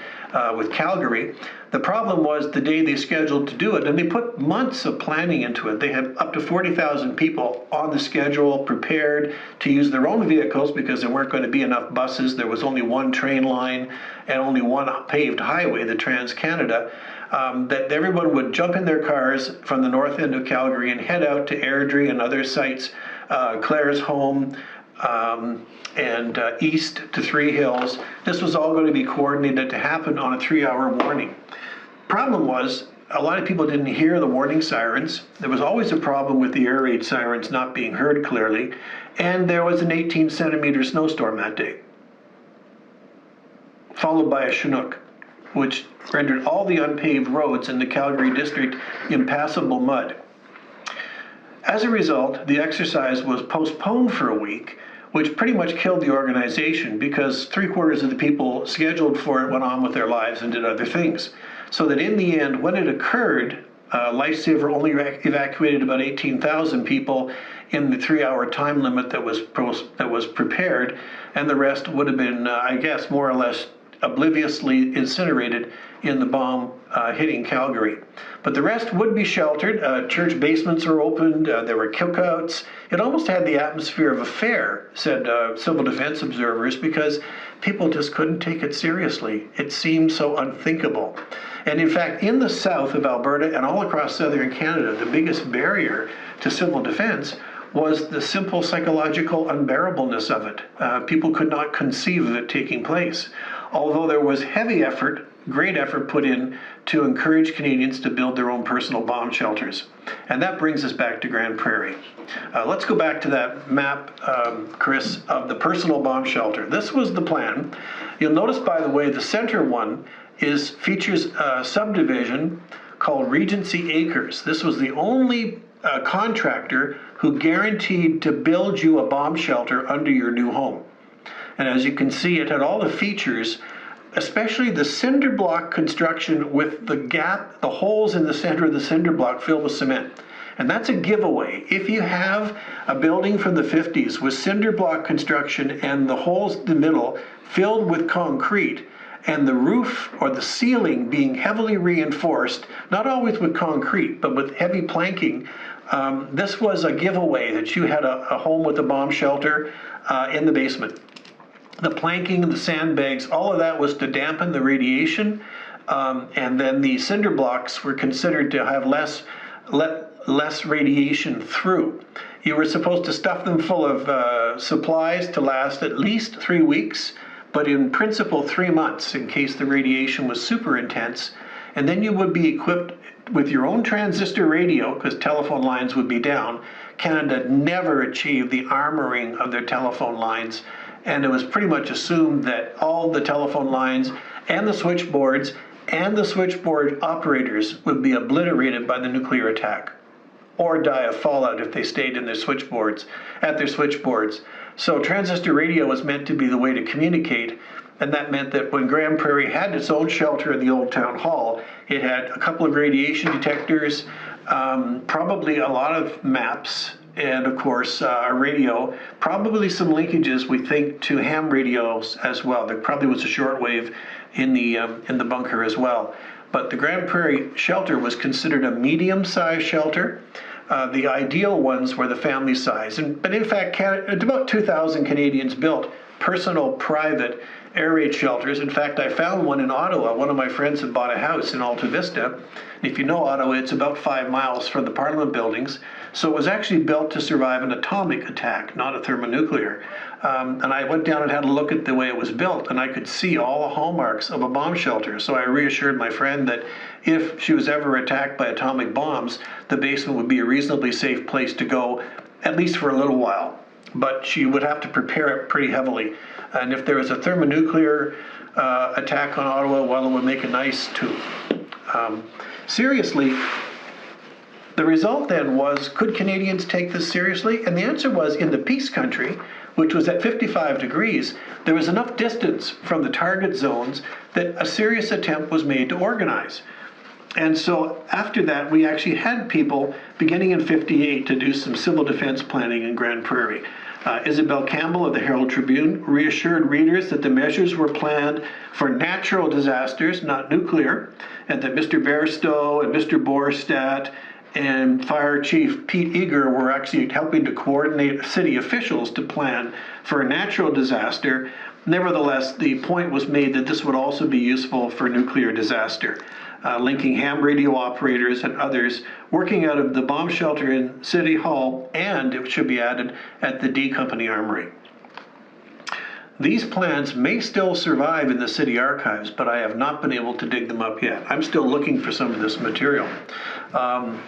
with Calgary. The problem was the day they scheduled to do it, and they put months of planning into it. They had up to 40,000 people on the schedule, prepared to use their own vehicles because there weren't going to be enough buses. There was only one train line and only one paved highway, the Trans-Canada. That everyone would jump in their cars from the north end of Calgary and head out to Airdrie and other sites, Clare's Home, and east to Three Hills. This was all going to be coordinated to happen on a 3-hour warning. Problem was, a lot of people didn't hear the warning sirens. There was always a problem with the air raid sirens not being heard clearly, and there was an 18-centimeter snowstorm that day, followed by a Chinook, which rendered all the unpaved roads in the Calgary district impassable mud. As a result, the exercise was postponed for a week, which pretty much killed the organization because 3/4 of the people scheduled for it went on with their lives and did other things. So that in the end, when it occurred, Lifesaver only evacuated about 18,000 people in the 3-hour time limit that was prepared, and the rest would have been, I guess, more or less obliviously incinerated in the bomb hitting Calgary. But the rest would be sheltered. Church basements were opened. There were cookouts. It almost had the atmosphere of a fair, said civil defense observers, because people just couldn't take it seriously. It seemed so unthinkable. And in fact, in the south of Alberta and all across southern Canada, the biggest barrier to civil defense was the simple psychological unbearableness of it. People could not conceive of it taking place. Although there was heavy effort, great effort put in to encourage Canadians to build their own personal bomb shelters. And that brings us back to Grande Prairie. Let's go back to that map, Chris, of the personal bomb shelter. This was the plan. You'll notice, by the way, the center one features a subdivision called Regency Acres. This was the only contractor who guaranteed to build you a bomb shelter under your new home. And as you can see, it had all the features, especially the cinder block construction with the holes in the center of the cinder block filled with cement. And that's a giveaway. If you have a building from the 50s with cinder block construction and the holes in the middle filled with concrete, and the roof or the ceiling being heavily reinforced, not always with concrete, but with heavy planking. This was a giveaway that you had a home with a bomb shelter in the basement. The planking and the sandbags, all of that was to dampen the radiation, and then the cinder blocks were considered to have less radiation through. You were supposed to stuff them full of supplies to last at least 3 weeks, but in principle 3 months in case the radiation was super intense. And then you would be equipped with your own transistor radio, because telephone lines would be down. Canada never achieved the armoring of their telephone lines, and it was pretty much assumed that all the telephone lines and the switchboards and the switchboard operators would be obliterated by the nuclear attack, or die of fallout if they stayed in their switchboards, So transistor radio was meant to be the way to communicate, and that meant that when Grande Prairie had its own shelter in the old town hall, it had a couple of radiation detectors, probably a lot of maps, and of course a radio, probably some linkages, we think, to ham radios as well. There probably was a shortwave in the bunker as well. But the Grande Prairie shelter was considered a medium-sized shelter. The ideal ones were the family size. But in fact, about 2,000 Canadians built personal, private air raid shelters. In fact, I found one in Ottawa. One of my friends had bought a house in Alta Vista. If you know Ottawa, it's about 5 miles from the Parliament buildings. So it was actually built to survive an atomic attack, not a thermonuclear. And I went down and had a look at the way it was built, and I could see all the hallmarks of a bomb shelter. So I reassured my friend that if she was ever attacked by atomic bombs, the basement would be a reasonably safe place to go, at least for a little while. But she would have to prepare it pretty heavily. And if there was a thermonuclear attack on Ottawa, well, it would make it nice too. Seriously, the result then was, could Canadians take this seriously? And the answer was, in the peace country, which was at 55 degrees, there was enough distance from the target zones that a serious attempt was made to organize. And so after that, we actually had people beginning in 58 to do some civil defense planning in Grande Prairie. Isabel Campbell of the Herald Tribune reassured readers that the measures were planned for natural disasters, not nuclear, and that Mr. Bairstow and Mr. Borstadt and Fire Chief Pete Eager were actually helping to coordinate city officials to plan for a natural disaster. Nevertheless, the point was made that this would also be useful for nuclear disaster, linking ham radio operators and others working out of the bomb shelter in City Hall, and it should be added, at the D Company Armory. These plans may still survive in the city archives, but I have not been able to dig them up yet. I'm still looking for some of this material.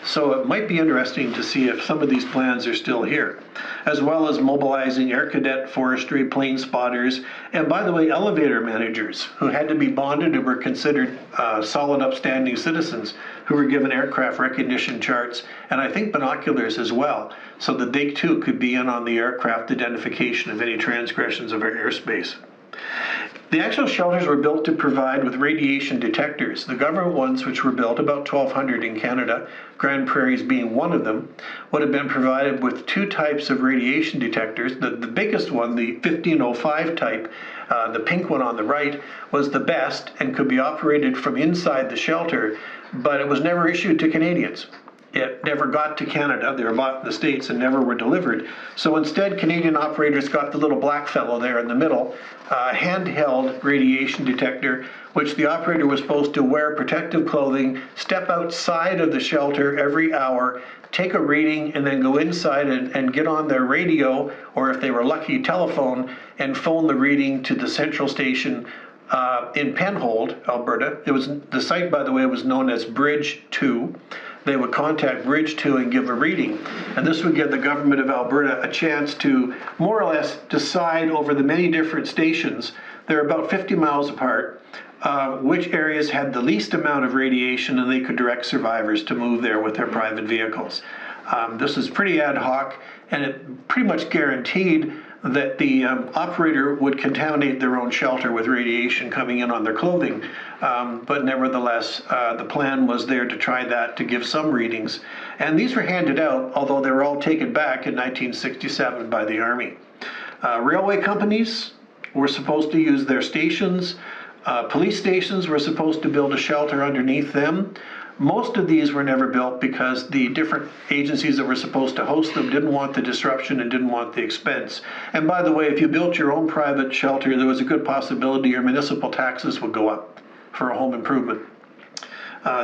So it might be interesting to see if some of these plans are still here, as well as mobilizing air cadet, forestry, plane spotters, and by the way, elevator managers who had to be bonded and were considered solid, upstanding citizens who were given aircraft recognition charts, and I think binoculars as well, so that they too could be in on the aircraft identification of any transgressions of our airspace. The actual shelters were built to provide with radiation detectors. The government ones, which were built, about 1,200 in Canada, Grande Prairie's being one of them, would have been provided with 2 types of radiation detectors. The biggest one, the 1505 type, the pink one on the right, was the best and could be operated from inside the shelter, but it was never issued to Canadians. It never got to Canada. They were bought in the States and never were delivered. So instead, Canadian operators got the little black fellow there in the middle, a handheld radiation detector, which the operator was supposed to wear protective clothing, step outside of the shelter every hour, take a reading, and then go inside and get on their radio, or if they were lucky, telephone, and phone the reading to the central station in Penhold, Alberta. The site, by the way, was known as Bridge 2. They would contact Bridge 2 and give a reading. And this would give the government of Alberta a chance to more or less decide over the many different stations, they're about 50 miles apart, which areas had the least amount of radiation, and they could direct survivors to move there with their private vehicles. This is pretty ad hoc, and it pretty much guaranteed that the operator would contaminate their own shelter with radiation coming in on their clothing. But nevertheless, the plan was there to try that, to give some readings. And these were handed out, although they were all taken back in 1967 by the Army. Railway companies were supposed to use their stations Police stations were supposed to build a shelter underneath them. Most of these were never built because the different agencies that were supposed to host them didn't want the disruption and didn't want the expense. And by the way, if you built your own private shelter, there was a good possibility your municipal taxes would go up for a home improvement.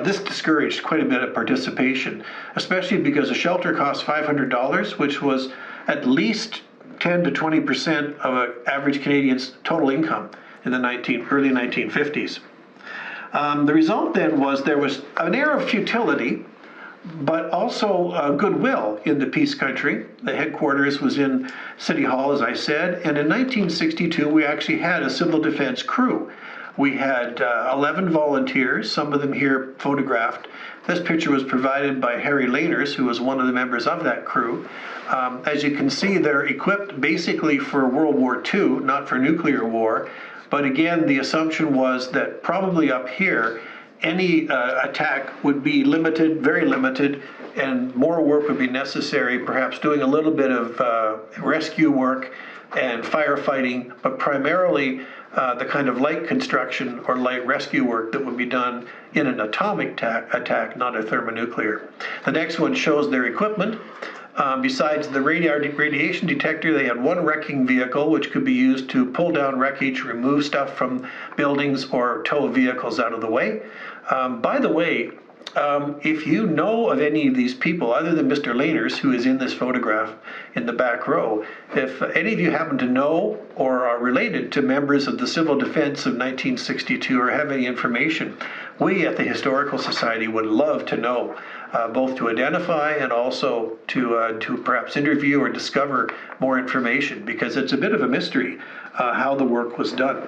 This discouraged quite a bit of participation, especially because a shelter cost $500, which was at least 10 to 20% of an average Canadian's total income in the early 1950s. The result then was there was an air of futility, but also goodwill in the Peace Country. The headquarters was in City Hall, as I said, and in 1962 we actually had a civil defense crew. We had 11 volunteers, some of them here photographed. This picture was provided by Harry Laners, who was one of the members of that crew. As you can see, they're equipped basically for World War II, not for nuclear war. But again, the assumption was that probably up here, any attack would be limited, very limited, and more work would be necessary, perhaps doing a little bit of rescue work and firefighting, but primarily the kind of light construction or light rescue work that would be done in an atomic attack, not a thermonuclear. The next one shows their equipment. Besides the radiation detector, they had one wrecking vehicle which could be used to pull down wreckage, remove stuff from buildings, or tow vehicles out of the way. By the way, if you know of any of these people, other than Mr. Laners, who is in this photograph in the back row, if any of you happen to know or are related to members of the Civil Defense of 1962 or have any information, we at the Historical Society would love to know, both to identify and also to perhaps interview or discover more information, because it's a bit of a mystery how the work was done.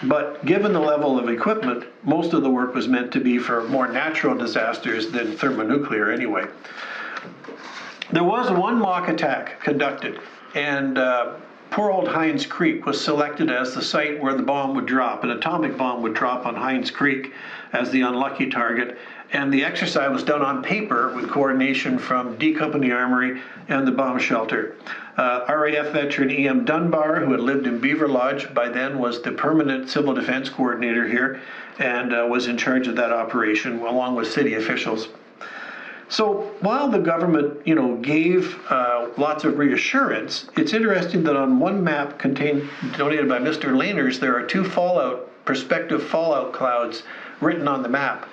But given the level of equipment, most of the work was meant to be for more natural disasters than thermonuclear anyway. There was one mock attack conducted, and poor old Hines Creek was selected as the site where the bomb would drop. An atomic bomb would drop on Hines Creek as the unlucky target, and the exercise was done on paper with coordination from D Company Armory and the bomb shelter. RAF veteran E.M. Dunbar, who had lived in Beaver Lodge by then, was the permanent civil defense coordinator here and was in charge of that operation along with city officials. So while the government, gave lots of reassurance, it's interesting that on one map donated by Mr. Laners, there are two prospective fallout clouds written on the map.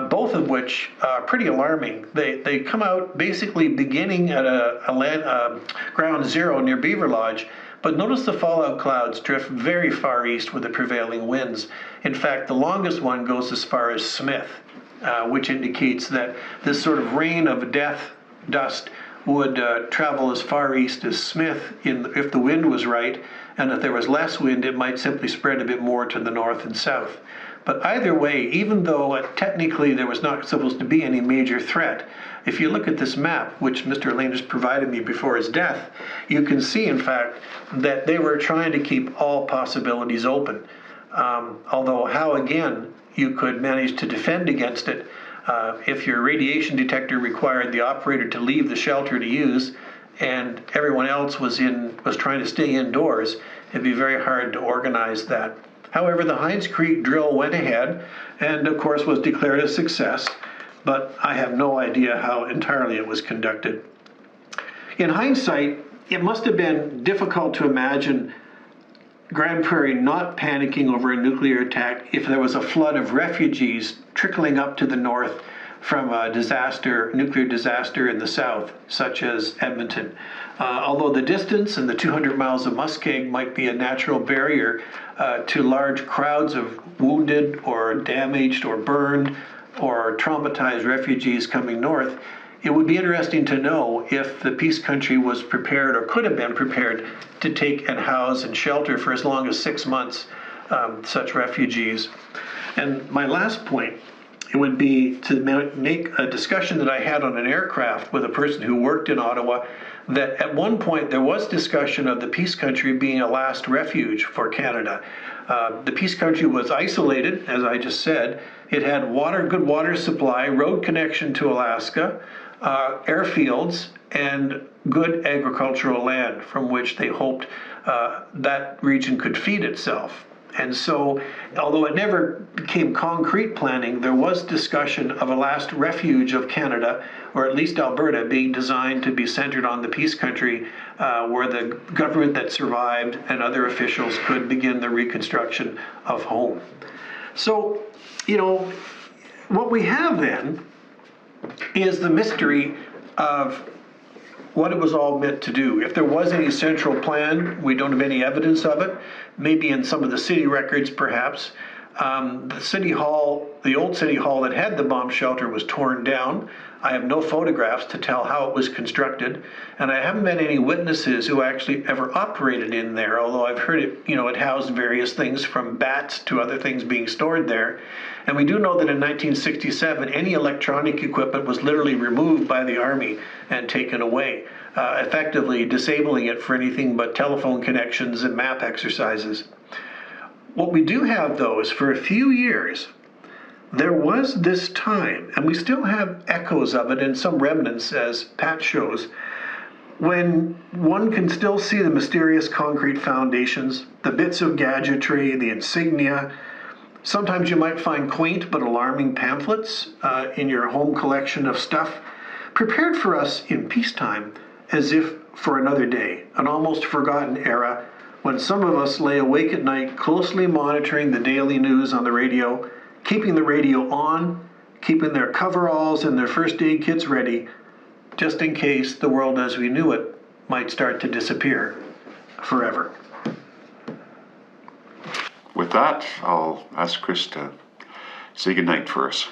Both of which are pretty alarming. They come out basically beginning at a ground zero near Beaver Lodge, but notice the fallout clouds drift very far east with the prevailing winds. In fact, the longest one goes as far as Smith, which indicates that this sort of rain of death dust would travel as far east as Smith if the wind was right, and if there was less wind, it might simply spread a bit more to the north and south. But either way, even though technically there was not supposed to be any major threat, if you look at this map, which Mr. Laners provided me before his death, you can see, in fact, that they were trying to keep all possibilities open. Although how, again, you could manage to defend against it if your radiation detector required the operator to leave the shelter to use and everyone else was trying to stay indoors, it'd be very hard to organize that. However, the Hines Creek drill went ahead and, of course, was declared a success, but I have no idea how entirely it was conducted. In hindsight, it must have been difficult to imagine Grande Prairie not panicking over a nuclear attack if there was a flood of refugees trickling up to the north from a nuclear disaster in the south, such as Edmonton. Although the distance and the 200 miles of muskeg might be a natural barrier to large crowds of wounded or damaged or burned or traumatized refugees coming north, it would be interesting to know if the Peace Country was prepared or could have been prepared to take and house and shelter for as long as 6 months such refugees. And my last point, it would be to make a discussion that I had on an aircraft with a person who worked in Ottawa, that at one point there was discussion of the Peace Country being a last refuge for Canada. The Peace Country was isolated, as I just said. It had good water supply, road connection to Alaska, airfields, and good agricultural land from which they hoped that region could feed itself. And so, although it never became concrete planning, there was discussion of a last refuge of Canada, or at least Alberta, being designed to be centered on the Peace Country, where the government that survived and other officials could begin the reconstruction of home. So, what we have then is the mystery of what it was all meant to do. If there was any central plan, we don't have any evidence of it. Maybe in some of the city records, perhaps. The city hall, the old city hall that had the bomb shelter, was torn down. I have no photographs to tell how it was constructed, and I haven't met any witnesses who actually ever operated in there, although I've heard it, it housed various things from bats to other things being stored there. And we do know that in 1967, any electronic equipment was literally removed by the Army and taken away, effectively disabling it for anything but telephone connections and map exercises. What we do have, though, is for a few years, there was this time, and we still have echoes of it and some remnants, as Pat shows, when one can still see the mysterious concrete foundations, the bits of gadgetry, the insignia. Sometimes you might find quaint but alarming pamphlets in your home collection of stuff, prepared for us in peacetime as if for another day, an almost forgotten era when some of us lay awake at night closely monitoring the daily news on the radio, keeping the radio on, keeping their coveralls and their first aid kits ready, just in case the world as we knew it might start to disappear forever. With that, I'll ask Chris to say goodnight for us.